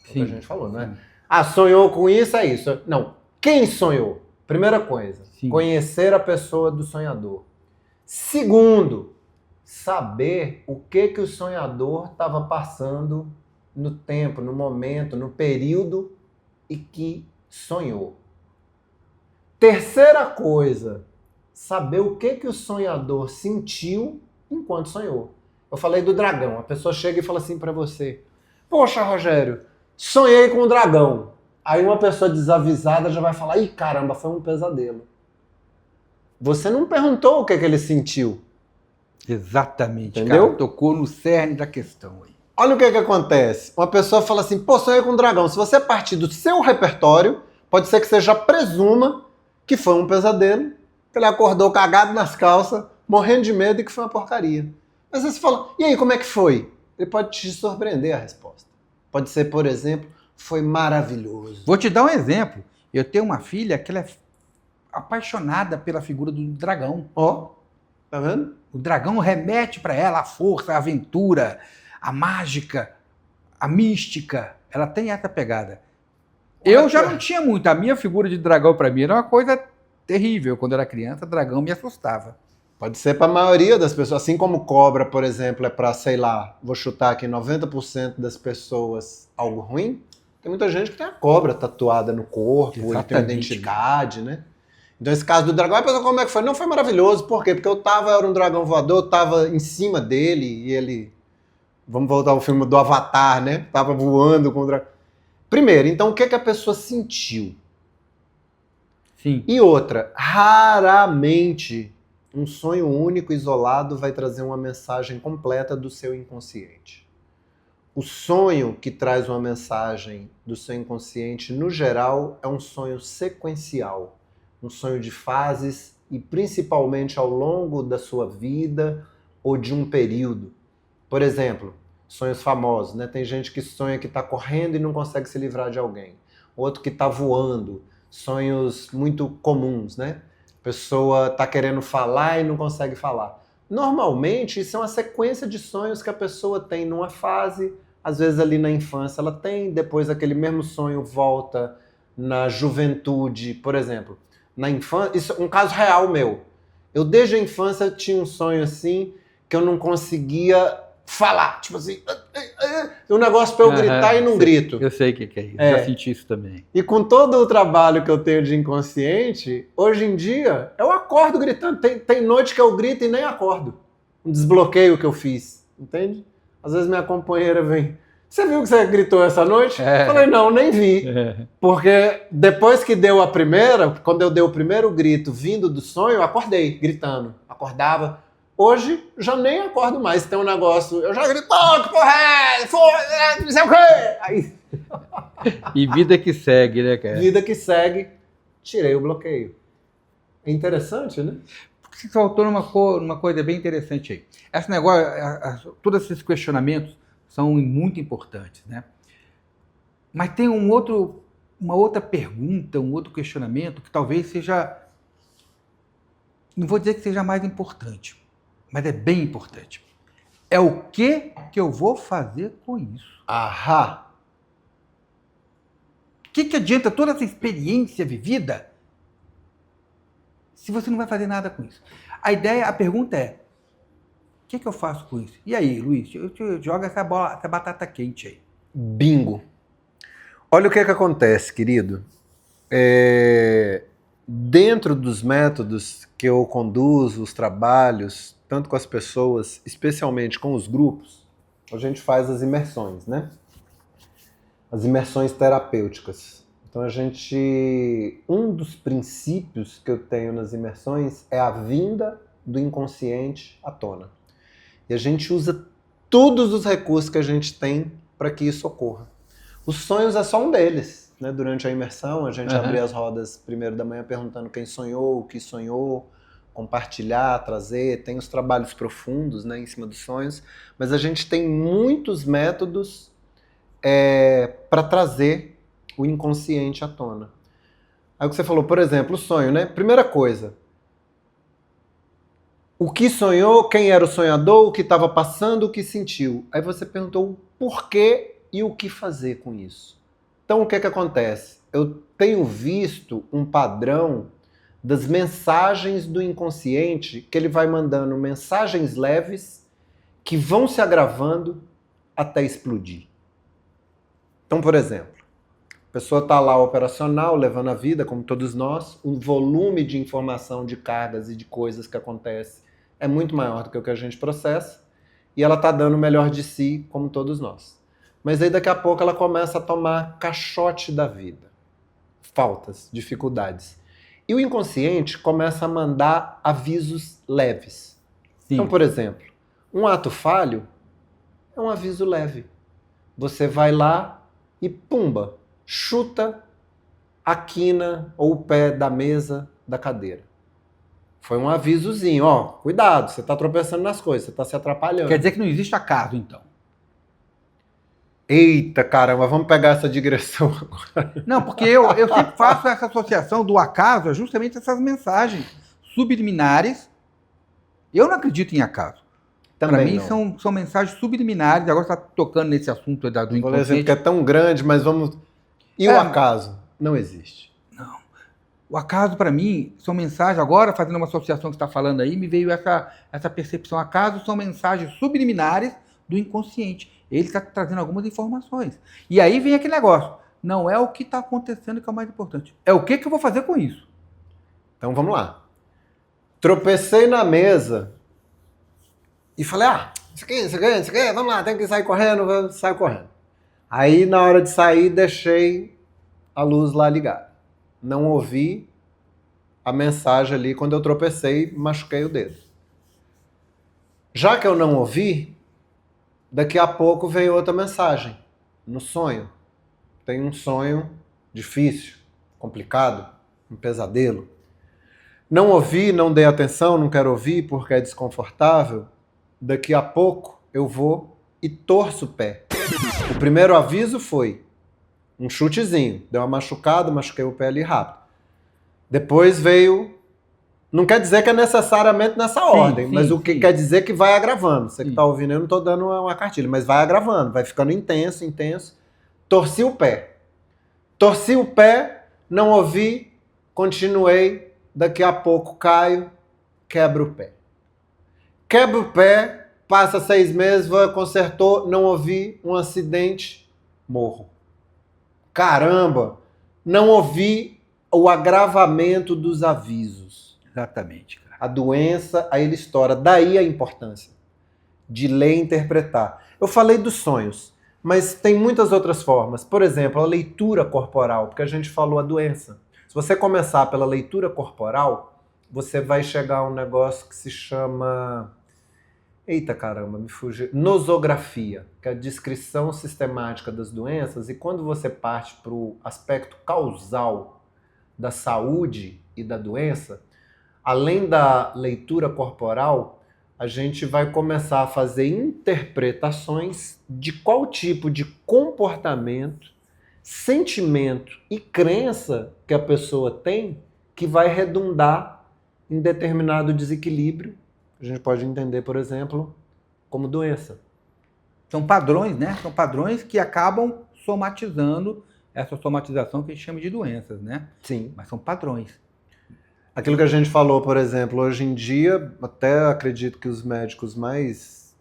É o que a gente falou, não é? Ah, sonhou com isso, é isso. Não, quem sonhou? Primeira coisa, conhecer a pessoa do sonhador. Segundo, saber o que o sonhador estava passando no tempo, no momento, no período e que sonhou. Terceira coisa, saber o que o sonhador sentiu enquanto sonhou. Eu falei do dragão. A pessoa chega e fala assim para você, poxa, Rogério, sonhei com um dragão. Aí uma pessoa desavisada já vai falar, ih, caramba, foi um pesadelo. Você não perguntou o que ele sentiu. Exatamente, entendeu? Cara, tocou no cerne da questão aí. Olha o que acontece. Uma pessoa fala assim, pô, sonhei com um dragão. Se você partir do seu repertório, pode ser que você já presuma que foi um pesadelo, que ele acordou cagado nas calças, morrendo de medo e que foi uma porcaria. Mas aí você fala, e aí, como é que foi? Ele pode te surpreender a resposta. Pode ser, por exemplo, foi maravilhoso. Vou te dar um exemplo. Eu tenho uma filha que ela é apaixonada pela figura do dragão. Ó, tá vendo? O dragão remete para ela a força, a aventura, a mágica, a mística. Ela tem essa pegada. Eu já não tinha muito. A minha figura de dragão para mim era uma coisa terrível. Quando eu era criança, dragão me assustava. Pode ser para a maioria das pessoas. Assim como cobra, por exemplo, é para, sei lá, vou chutar aqui, 90% das pessoas algo ruim. Tem muita gente que tem a cobra tatuada no corpo, ele tem uma identidade, né? Então esse caso do dragão, a pessoa, como é que foi? Não, foi maravilhoso. Por quê? Porque era um dragão voador, eu tava em cima dele e ele... Vamos voltar ao filme do Avatar, né? Tava voando com o dragão. Primeiro, então o que a pessoa sentiu? Sim. E outra, raramente um sonho único, isolado, vai trazer uma mensagem completa do seu inconsciente. O sonho que traz uma mensagem do seu inconsciente, no geral, é um sonho sequencial. Um sonho de fases e principalmente ao longo da sua vida ou de um período. Por exemplo, sonhos famosos, né? Tem gente que sonha que está correndo e não consegue se livrar de alguém. Outro que está voando. Sonhos muito comuns, né? A pessoa está querendo falar e não consegue falar. Normalmente, isso é uma sequência de sonhos que a pessoa tem numa fase. Às vezes ali na infância ela tem, depois aquele mesmo sonho volta na juventude, por exemplo. Na infância, isso é um caso real meu. Eu desde a infância tinha um sonho assim que eu não conseguia falar, tipo assim, um negócio para eu gritar e não grito. Eu sei o que é isso, já senti isso também. E com todo o trabalho que eu tenho de inconsciente, hoje em dia eu acordo gritando. Tem noite que eu grito e nem acordo. Um desbloqueio que eu fiz, entende? Às vezes minha companheira vem, você viu que você gritou essa noite? Eu falei, não, nem vi. Porque depois que deu a primeira, quando eu dei o primeiro grito vindo do sonho, eu acordei gritando. Acordava. Hoje, já nem acordo mais. Tem um negócio, eu já grito, que porra é? Não sei o quê. Aí... E vida que segue, né, cara? Vida que segue, tirei o bloqueio. É interessante, né? Porque você faltou numa coisa bem interessante aí. Esse negócio, todos esses questionamentos são muito importantes, né? Mas tem uma outra pergunta, um outro questionamento que talvez seja, não vou dizer que seja mais importante, mas é bem importante. É o que eu vou fazer com isso? Ahá! O que adianta toda essa experiência vivida se você não vai fazer nada com isso? A pergunta é, o que eu faço com isso? E aí, Luiz, eu jogo essa batata quente aí. Bingo! Olha o que acontece, querido. Dentro dos métodos que eu conduzo, os trabalhos, tanto com as pessoas, especialmente com os grupos, a gente faz as imersões, né? As imersões terapêuticas. Então um dos princípios que eu tenho nas imersões é a vinda do inconsciente à tona. E a gente usa todos os recursos que a gente tem para que isso ocorra. Os sonhos é só um deles, né? Durante a imersão, a gente abre as rodas primeiro da manhã perguntando quem sonhou, o que sonhou, compartilhar, trazer. Tem os trabalhos profundos, né, em cima dos sonhos, mas a gente tem muitos métodos para trazer o inconsciente à tona. Aí o que você falou, por exemplo, o sonho, né? Primeira coisa, o que sonhou, quem era o sonhador, o que estava passando, o que sentiu. Aí você perguntou o porquê e o que fazer com isso. Então o que acontece? Eu tenho visto um padrão das mensagens do inconsciente que ele vai mandando mensagens leves que vão se agravando até explodir. Então, por exemplo, a pessoa está lá operacional, levando a vida, como todos nós, o volume de informação, de cargas e de coisas que acontece é muito maior do que o que a gente processa, e ela está dando o melhor de si, como todos nós. Mas aí daqui a pouco ela começa a tomar caixote da vida. faltas, dificuldades. E o inconsciente começa a mandar avisos leves. Sim. Então, por exemplo, um ato falho é um aviso leve. Você vai lá e pumba, chuta a quina ou o pé da mesa, da cadeira. Foi um avisozinho, ó, cuidado, você está tropeçando nas coisas, você está se atrapalhando. Quer dizer que não existe acaso, então? Eita, caramba, vamos pegar essa digressão agora. Não, porque eu sempre faço essa associação do acaso a justamente essas mensagens subliminares. Eu não acredito em acaso. Para mim são mensagens subliminares. Agora você está tocando nesse assunto do inconsciente. Vou dizer que é tão grande, mas vamos... E o acaso? Não existe. Não. O acaso, para mim, são mensagens... Agora, fazendo uma associação que você está falando aí, me veio essa percepção. Acaso são mensagens subliminares do inconsciente. Ele está trazendo algumas informações. E aí vem aquele negócio. Não é o que está acontecendo que é o mais importante. É o que eu vou fazer com isso. Então, vamos lá. Tropecei na mesa e falei, isso aqui, vamos lá, tem que sair correndo, saio correndo. Aí, na hora de sair, deixei a luz lá ligada. Não ouvi a mensagem ali. Quando eu tropecei, machuquei o dedo. Já que eu não ouvi, daqui a pouco vem outra mensagem. No sonho. Tem um sonho difícil, complicado, um pesadelo. Não ouvi, não dei atenção, não quero ouvir porque é desconfortável. Daqui a pouco eu vou e torço o pé. O primeiro aviso foi um chutezinho. Deu uma machucada, machuquei o pé ali rápido. Depois veio... Não quer dizer que é necessariamente nessa ordem, mas o que quer dizer é que vai agravando. Você que está ouvindo, eu não estou dando uma cartilha, mas vai agravando, vai ficando intenso, intenso. Torci o pé. Torci o pé, não ouvi, continuei. Daqui a pouco caio, quebro o pé. Quebro o pé, passa 6 meses, consertou, não ouvi, um acidente, morro. Caramba, não ouvi o agravamento dos avisos. Exatamente, cara. A doença, aí ele estoura. Daí a importância de ler e interpretar. Eu falei dos sonhos, mas tem muitas outras formas. Por exemplo, a leitura corporal, porque a gente falou a doença. Se você começar pela leitura corporal, você vai chegar a um negócio que se chama... Eita caramba, me fugiu. Nosografia, que é a descrição sistemática das doenças. E quando você parte para o aspecto causal da saúde e da doença, além da leitura corporal, a gente vai começar a fazer interpretações de qual tipo de comportamento, sentimento e crença que a pessoa tem que vai redundar em determinado desequilíbrio. A gente pode entender, por exemplo, como doença. São padrões, né? São padrões que acabam somatizando essa somatização que a gente chama de doenças, né? Sim. Mas são padrões. Aquilo que a gente falou, por exemplo, hoje em dia, até acredito que os médicos mais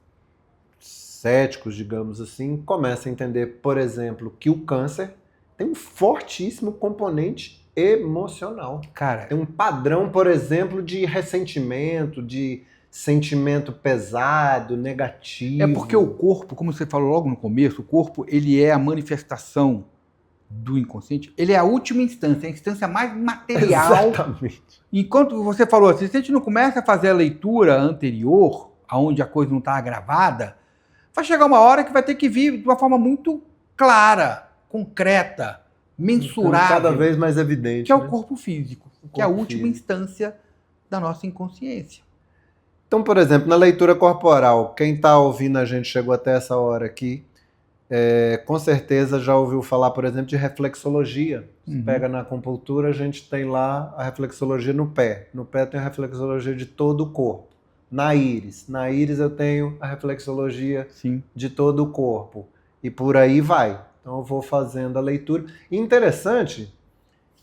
céticos, digamos assim, começam a entender, por exemplo, que o câncer tem um fortíssimo componente emocional. Cara, tem um padrão, por exemplo, de ressentimento, de sentimento pesado, negativo. É porque o corpo, como você falou logo no começo, o corpo ele é a manifestação do inconsciente, ele é a última instância, a instância mais material. Exatamente. Enquanto você falou assim, se a gente não começa a fazer a leitura anterior, aonde a coisa não está agravada, vai chegar uma hora que vai ter que vir de uma forma muito clara, concreta, mensurável. Cada vez mais evidente. Que é o corpo físico, que é a última instância da nossa inconsciência. Então, por exemplo, na leitura corporal, quem está ouvindo a gente chegou até essa hora aqui, com certeza já ouviu falar, por exemplo, de reflexologia. Você pega na acupuntura, a gente tem lá a reflexologia no pé. No pé tem a reflexologia de todo o corpo. Na íris eu tenho a reflexologia de todo o corpo. E por aí vai. Então eu vou fazendo a leitura. E interessante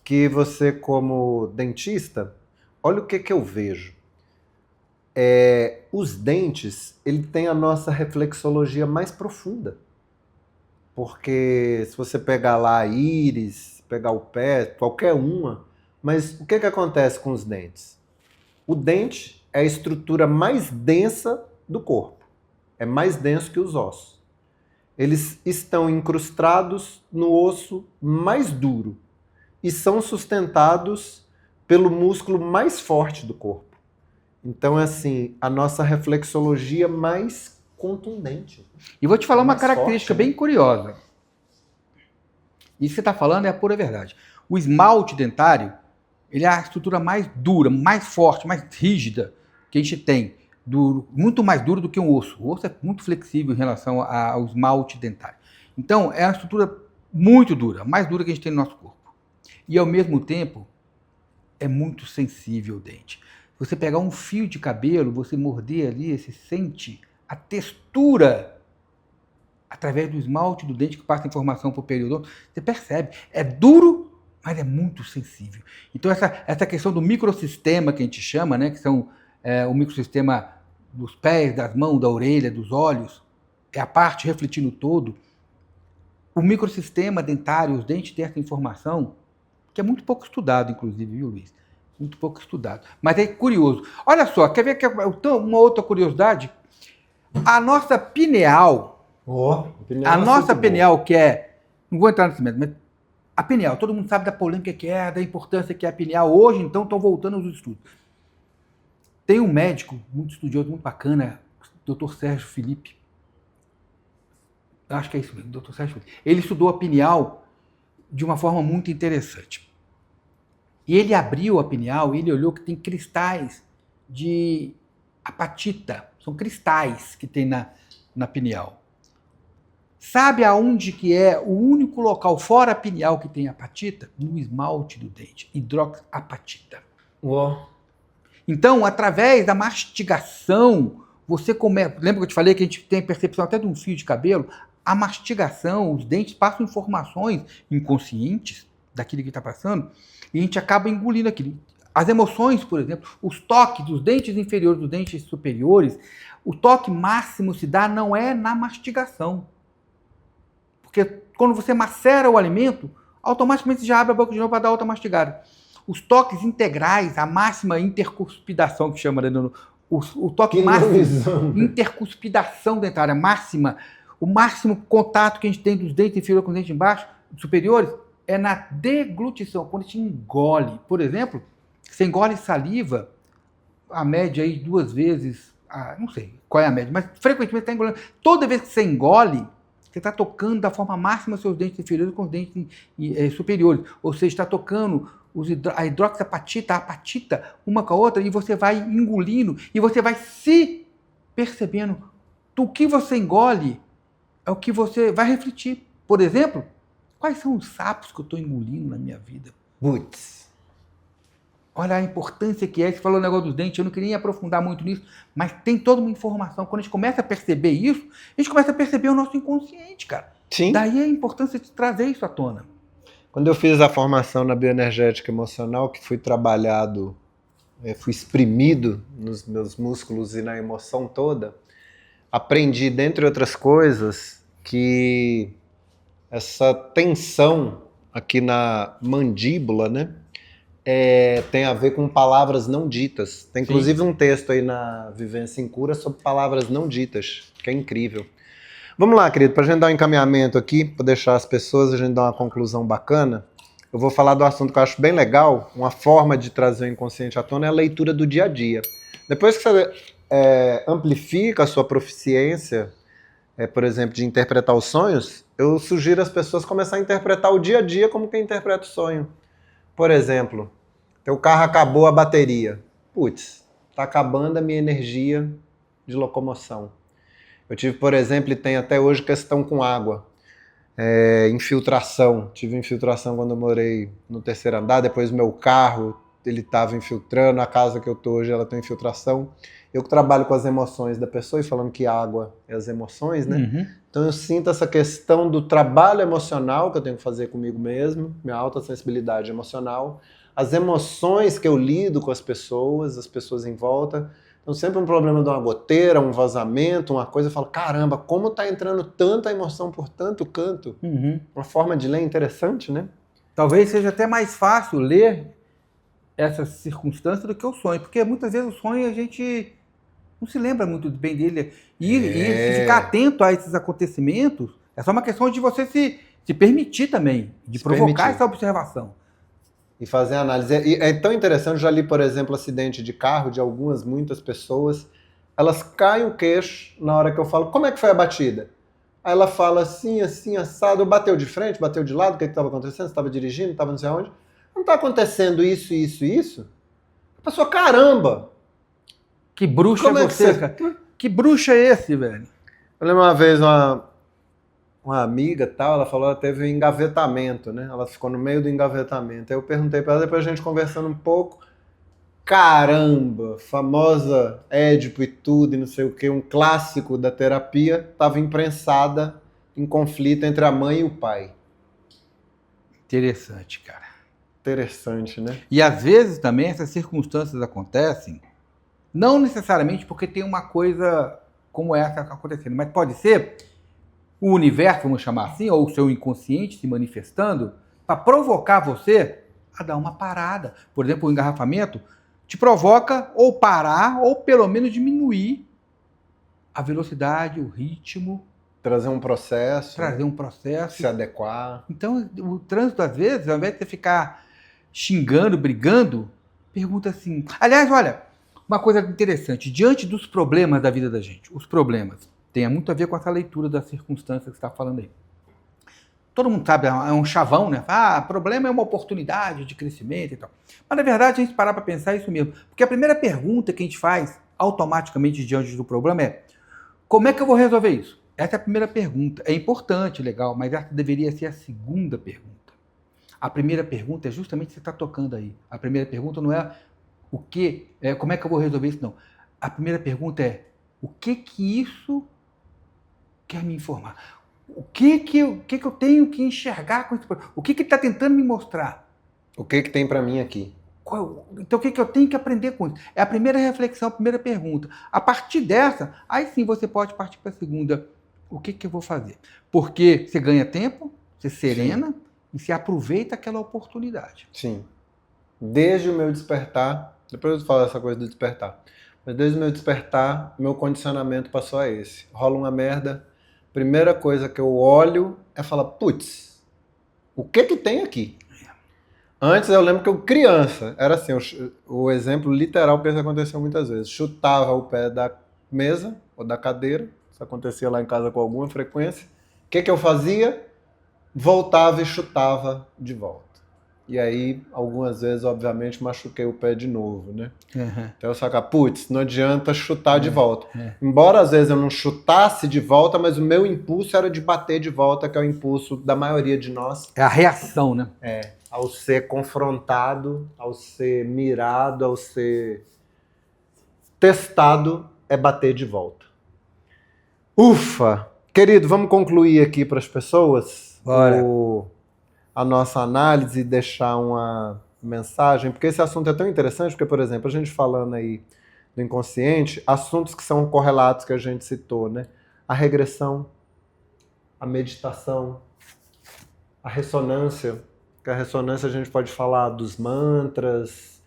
que você, como dentista, olha o que eu vejo. Os dentes, ele tem a nossa reflexologia mais profunda. Porque se você pegar lá a íris, pegar o pé, qualquer uma, mas o que acontece com os dentes? O dente é a estrutura mais densa do corpo. É mais denso que os ossos. Eles estão incrustados no osso mais duro. e são sustentados pelo músculo mais forte do corpo. Então, é assim, a nossa reflexologia mais contundente. E vou te falar uma característica bem curiosa. Isso que você está falando é a pura verdade. O esmalte dentário, ele é a estrutura mais dura, mais forte, mais rígida que a gente tem. Muito mais duro do que um osso. O osso é muito flexível em relação ao esmalte dentário. Então, é uma estrutura muito dura, mais dura que a gente tem no nosso corpo. E, ao mesmo tempo, é muito sensível o dente. Você pegar um fio de cabelo, você morder ali, você sente a textura através do esmalte do dente que passa informação para o periodonto. Você percebe. É duro, mas é muito sensível. Então, essa questão do microsistema que a gente chama, né, que são o microsistema dos pés, das mãos, da orelha, dos olhos, é a parte refletindo todo. O microsistema dentário, os dentes têm essa informação, que é muito pouco estudado, inclusive, viu, Luiz? Muito pouco estudado. Mas é curioso. Olha só, quer ver uma outra curiosidade? A nossa pineal, pineal que é... Não vou entrar nesse método, mas a pineal, todo mundo sabe da polêmica que é, da importância que é a pineal. Hoje, então, estão voltando os estudos. Tem um médico muito estudioso, muito bacana, Dr. Sérgio Felipe. Acho que é isso mesmo, Dr. Sérgio Felipe. Ele estudou a pineal de uma forma muito interessante. E ele abriu a pineal e ele olhou que tem cristais de apatita. São cristais que tem na pineal. Sabe aonde que é o único local fora a pineal que tem apatita? No esmalte do dente, hidroxapatita. Uau. Então, através da mastigação, você começa... Lembra que eu te falei que a gente tem percepção até de um fio de cabelo? A mastigação, os dentes passam informações inconscientes daquilo que está passando e a gente acaba engolindo aquilo. As emoções, por exemplo, os toques dos dentes inferiores, dos dentes superiores, o toque máximo se dá não é na mastigação. Porque quando você macera o alimento, automaticamente você já abre a boca de novo para dar outra mastigada. Os toques integrais, a máxima intercuspidação que chama, o toque máximo, intercuspidação dentária máxima, o máximo contato que a gente tem dos dentes inferiores com os dentes embaixo, superiores, é na deglutição, quando a gente engole. Por exemplo, você engole saliva, a média aí 2 vezes, não sei qual é a média, mas frequentemente está engolendo. Toda vez que você engole, você está tocando da forma máxima seus dentes inferiores com os dentes superiores. Ou seja, está tocando a hidroxapatita, a apatita, uma com a outra, e você vai engolindo, e você vai se percebendo. O que você engole é o que você vai refletir. Por exemplo, quais são os sapos que eu estou engolindo na minha vida? Putz. Olha a importância que é. Você falou o negócio dos dentes, eu não queria nem aprofundar muito nisso, mas tem toda uma informação. Quando a gente começa a perceber isso, a gente começa a perceber o nosso inconsciente, cara. Sim. Daí a importância de trazer isso à tona. Quando eu fiz a formação na bioenergética emocional, que fui trabalhado, fui exprimido nos meus músculos e na emoção toda, aprendi, dentre outras coisas, que essa tensão aqui na mandíbula, né, tem a ver com palavras não ditas. Tem inclusive um texto aí na Vivência em Cura sobre palavras não ditas, que é incrível. Vamos lá, querido, para a gente dar um encaminhamento aqui, para deixar as pessoas, a gente dar uma conclusão bacana, eu vou falar do assunto que eu acho bem legal, uma forma de trazer o inconsciente à tona é a leitura do dia a dia. Depois que você amplifica a sua proficiência, por exemplo, de interpretar os sonhos, eu sugiro às pessoas começar a interpretar o dia a dia como quem interpreta o sonho. Por exemplo, teu carro acabou a bateria. Putz, tá acabando a minha energia de locomoção. Eu tive, por exemplo, e tem até hoje questão com água. Infiltração. Tive infiltração quando eu morei no 3º andar, depois meu carro, ele estava infiltrando, a casa que eu tô hoje, ela tem infiltração. Eu que trabalho com as emoções da pessoa e falando que água é as emoções, né? Uhum. Então eu sinto essa questão do trabalho emocional que eu tenho que fazer comigo mesmo, minha alta sensibilidade emocional, as emoções que eu lido com as pessoas em volta. Então sempre um problema de uma goteira, um vazamento, uma coisa, eu falo, caramba, como tá entrando tanta emoção por tanto canto? Uhum. Uma forma de ler interessante, né? Talvez seja até mais fácil ler essa circunstância do que o sonho, porque muitas vezes o sonho a gente não se lembra muito bem dele. E ficar atento a esses acontecimentos é só uma questão de você se permitir também, de provocar essa observação. e fazer análise. E é tão interessante, já li, por exemplo, acidente de carro de muitas pessoas, elas caem o queixo na hora que eu falo, como é que foi a batida? Aí ela fala assim, assim, assado, bateu de frente, bateu de lado, o que estava acontecendo? Você estava dirigindo, estava não sei aonde? Não está acontecendo isso, isso, isso? A pessoa, caramba! Que bruxa é você, cara? Que bruxa é esse, velho? Eu lembro uma vez uma amiga tal, ela falou que ela teve um engavetamento, né? Ela ficou no meio do engavetamento. Aí eu perguntei para ela, depois a gente conversando um pouco, caramba, famosa Édipo e tudo, e não sei o que, um clássico da terapia, estava imprensada em conflito entre a mãe e o pai. Interessante, cara. Interessante, né? E às vezes também essas circunstâncias acontecem, não necessariamente porque tem uma coisa como essa acontecendo, mas pode ser o universo, vamos chamar assim, ou o seu inconsciente se manifestando para provocar você a dar uma parada. Por exemplo, o engarrafamento te provoca ou parar ou pelo menos diminuir a velocidade, o ritmo. Trazer um processo. Se adequar. Então, o trânsito, às vezes, ao invés de você ficar xingando, brigando, pergunta assim. Aliás, olha, uma coisa interessante, diante dos problemas da vida da gente, os problemas, tem muito a ver com essa leitura das circunstâncias que você está falando aí. Todo mundo sabe, é um chavão, né? Problema é uma oportunidade de crescimento e tal. Mas, na verdade, a gente parar para pensar isso mesmo. Porque a primeira pergunta que a gente faz automaticamente diante do problema é: como é que eu vou resolver isso? Essa é a primeira pergunta. É importante, legal, mas essa deveria ser a segunda pergunta. A primeira pergunta é justamente o que você está tocando aí. A primeira pergunta não é como é que eu vou resolver isso, não. A primeira pergunta é: o que isso quer me informar? O que eu tenho que enxergar com esse problema? O que está tentando me mostrar? O que tem para mim aqui? Então, o que eu tenho que aprender com isso? É a primeira reflexão, a primeira pergunta. A partir dessa, aí sim você pode partir para a segunda. O que eu vou fazer? Porque você ganha tempo, você serena, sim, e se aproveita aquela oportunidade. Sim. Desde o meu despertar, depois eu falo essa coisa do despertar, mas desde o meu despertar, meu condicionamento passou a esse. Rola uma merda, primeira coisa que eu olho é falar, putz, o que tem aqui? Antes eu lembro que eu, criança, era assim, o exemplo literal que isso aconteceu muitas vezes. Chutava o pé da mesa ou da cadeira, isso acontecia lá em casa com alguma frequência. O que eu fazia? Voltava e chutava de volta. E aí, algumas vezes, obviamente, machuquei o pé de novo, né? Uhum. Então eu saca, putz, não adianta chutar de volta. Embora às vezes eu não chutasse de volta, mas o meu impulso era de bater de volta, que é o impulso da maioria de nós. É a reação, né? Ao ser confrontado, ao ser mirado, ao ser testado, é bater de volta. Ufa! Querido, vamos concluir aqui para as pessoas a nossa análise e deixar uma mensagem, porque esse assunto é tão interessante, porque, por exemplo, a gente falando aí do inconsciente, assuntos que são correlatos que a gente citou, né? A regressão, a meditação, a ressonância, que a ressonância a gente pode falar dos mantras,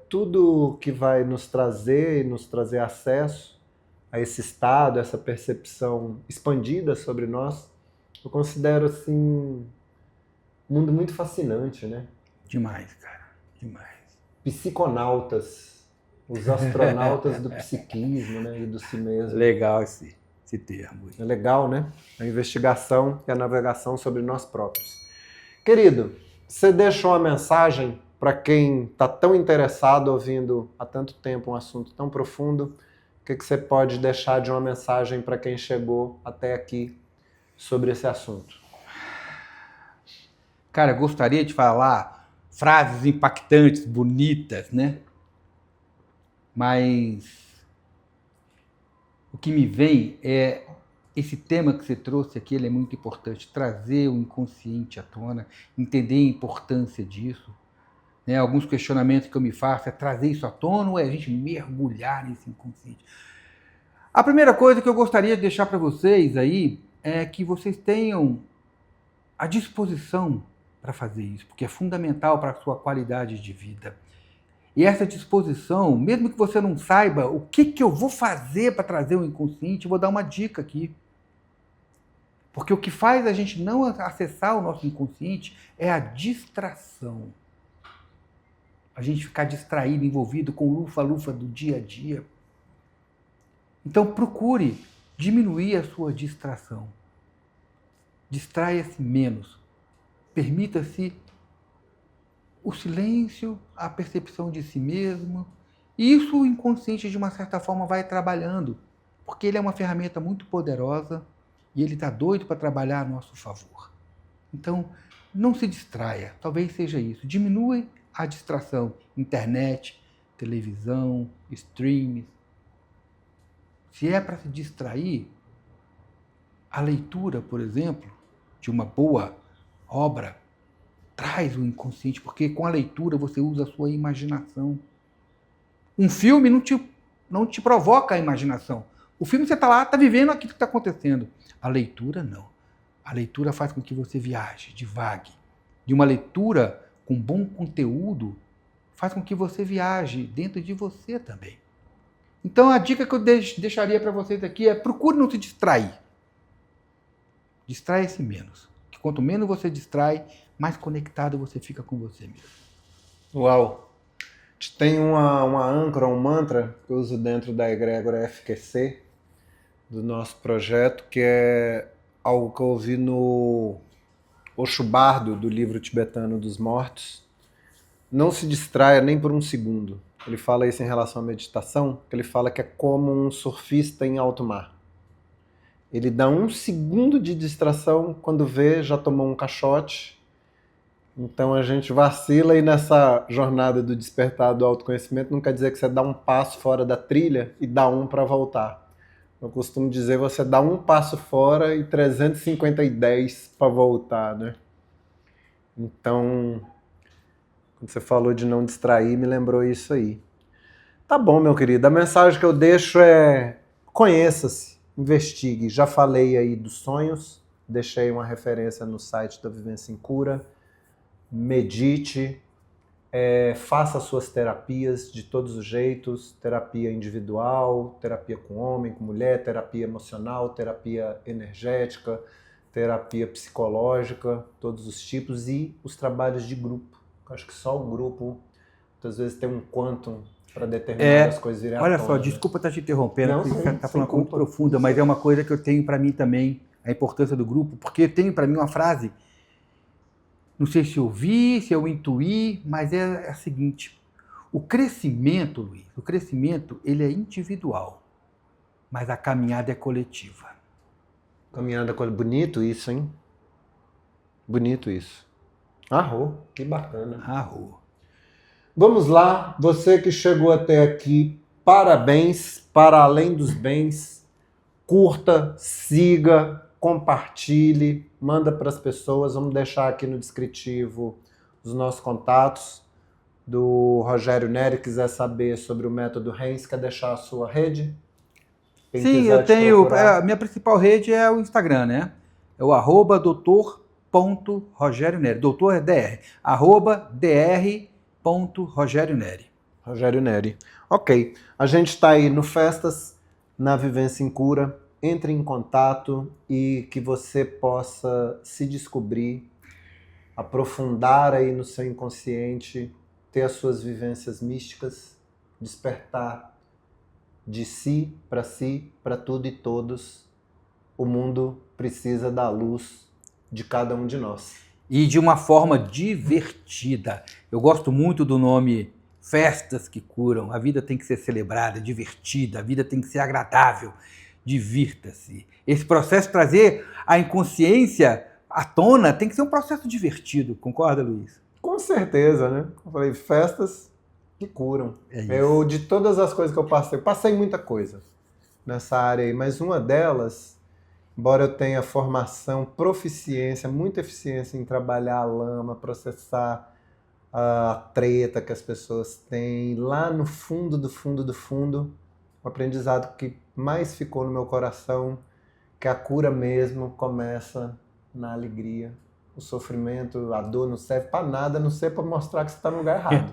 tudo que vai nos trazer acesso a esse estado, essa percepção expandida sobre nós, eu considero, assim, um mundo muito fascinante, né? Demais, cara. Demais. Psiconautas, os astronautas do psiquismo, né? E do si mesmo. Legal esse termo. É legal, né? A investigação e a navegação sobre nós próprios. Querido, você deixou uma mensagem para quem está tão interessado, ouvindo há tanto tempo um assunto tão profundo? O que você pode deixar de uma mensagem para quem chegou até aqui sobre esse assunto? Cara, eu gostaria de falar frases impactantes, bonitas, né? Mas o que me vem é esse tema que você trouxe aqui, ele é muito importante, trazer o inconsciente à tona, entender a importância disso. Né? Alguns questionamentos que eu me faço é trazer isso à tona ou é a gente mergulhar nesse inconsciente? A primeira coisa que eu gostaria de deixar para vocês aí é que vocês tenham a disposição para fazer isso, porque é fundamental para a sua qualidade de vida. E essa disposição, mesmo que você não saiba o que eu vou fazer para trazer o inconsciente, eu vou dar uma dica aqui. Porque o que faz a gente não acessar o nosso inconsciente é a distração. A gente ficar distraído, envolvido com o lufa-lufa do dia a dia. Então procure diminuir a sua distração. Distraia-se menos. Permita-se o silêncio, a percepção de si mesmo. E isso o inconsciente, de uma certa forma, vai trabalhando. Porque ele é uma ferramenta muito poderosa e ele está doido para trabalhar a nosso favor. Então, não se distraia. Talvez seja isso. Diminua a distração. Internet, televisão, streams. Se é para se distrair, a leitura, por exemplo, de uma boa obra, traz o inconsciente, porque com a leitura você usa a sua imaginação. Um filme não te provoca a imaginação. O filme você está lá, está vivendo aquilo que está acontecendo. A leitura, não. A leitura faz com que você viaje, divague. E uma leitura com bom conteúdo faz com que você viaje dentro de você também. Então a dica que eu deixaria para vocês aqui é: procure não se distrair. Distraia-se menos. Que quanto menos você distrai, mais conectado você fica com você mesmo. Uau! Tem uma âncora, um mantra que eu uso dentro da egrégora FQC, do nosso projeto, que é algo que eu ouvi no Osho Bardo, do livro tibetano dos mortos. Não se distraia nem por um segundo. Ele fala isso em relação à meditação, que ele fala que é como um surfista em alto mar. Ele dá um segundo de distração, quando vê, já tomou um caixote. Então a gente vacila, e nessa jornada do despertar do autoconhecimento não quer dizer que você dá um passo fora da trilha e dá um para voltar. Eu costumo dizer, você dá um passo fora e 350 para voltar, né? Então, quando você falou de não distrair, me lembrou isso aí. Tá bom, meu querido. A mensagem que eu deixo é: conheça-se, investigue. Já falei aí dos sonhos, deixei uma referência no site da Vivência em Cura. Medite, faça suas terapias de todos os jeitos, terapia individual, terapia com homem, com mulher, terapia emocional, terapia energética, terapia psicológica, todos os tipos, e os trabalhos de grupo. Eu acho que só o grupo, muitas vezes, tem um quantum para determinadas coisas virem à tona. Olha só, desculpa estar te interrompendo, porque você está falando muito profunda, mas é uma coisa que eu tenho para mim também, a importância do grupo, porque tem para mim uma frase, não sei se eu vi, se eu intuí, mas é a seguinte: o crescimento, Luiz, o crescimento ele é individual, mas a caminhada é coletiva. Caminhada coletiva. Bonito isso, hein? Bonito isso. Arrou, que bacana. Arrou. Vamos lá, você que chegou até aqui, parabéns, para além dos bens, curta, siga, compartilhe, manda para as pessoas. Vamos deixar aqui no descritivo os nossos contatos. Do Rogério Neri, quiser saber sobre o método Renz, quer deixar a sua rede? Quem Sim, eu tenho. A minha principal rede é o Instagram, né? É o @doutor.rogério-neri. Doutor é DR. @dr.rogério-neri. Rogério Neri. Ok. A gente está aí no Festas, na Vivência em Cura. Entre em contato e que você possa se descobrir, aprofundar aí no seu inconsciente, ter as suas vivências místicas, despertar de si, para tudo e todos. O mundo precisa da luz de cada um de nós. E de uma forma divertida. Eu gosto muito do nome Festas que Curam. A vida tem que ser celebrada, divertida, a vida tem que ser agradável. Divirta-se. Esse processo de trazer a inconsciência à tona tem que ser um processo divertido. Concorda, Luiz? Com certeza, né? Eu falei, festas que curam. Eu, de todas as coisas que eu passei muita coisa nessa área aí, mas uma delas, embora eu tenha formação, proficiência, muita eficiência em trabalhar a lama, processar a treta que as pessoas têm, lá no fundo do fundo do fundo, o aprendizado que mais ficou no meu coração, que a cura mesmo começa na alegria. O sofrimento, a dor não serve para nada, a não ser para mostrar que você está no lugar errado.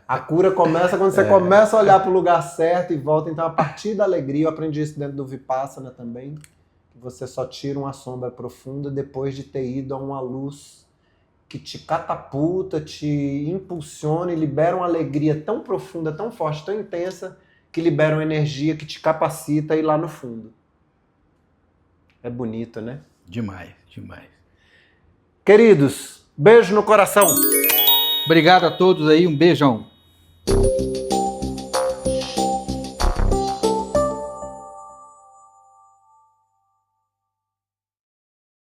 A cura começa quando você começa a olhar para o lugar certo e volta. Então, a partir da alegria, eu aprendi isso dentro do Vipassana também, que você só tira uma sombra profunda depois de ter ido a uma luz que te catapulta, te impulsiona e libera uma alegria tão profunda, tão forte, tão intensa, que libera uma energia que te capacita a ir lá no fundo. É bonito, né? Demais, demais. Queridos, beijo no coração. Obrigado a todos aí, um beijão.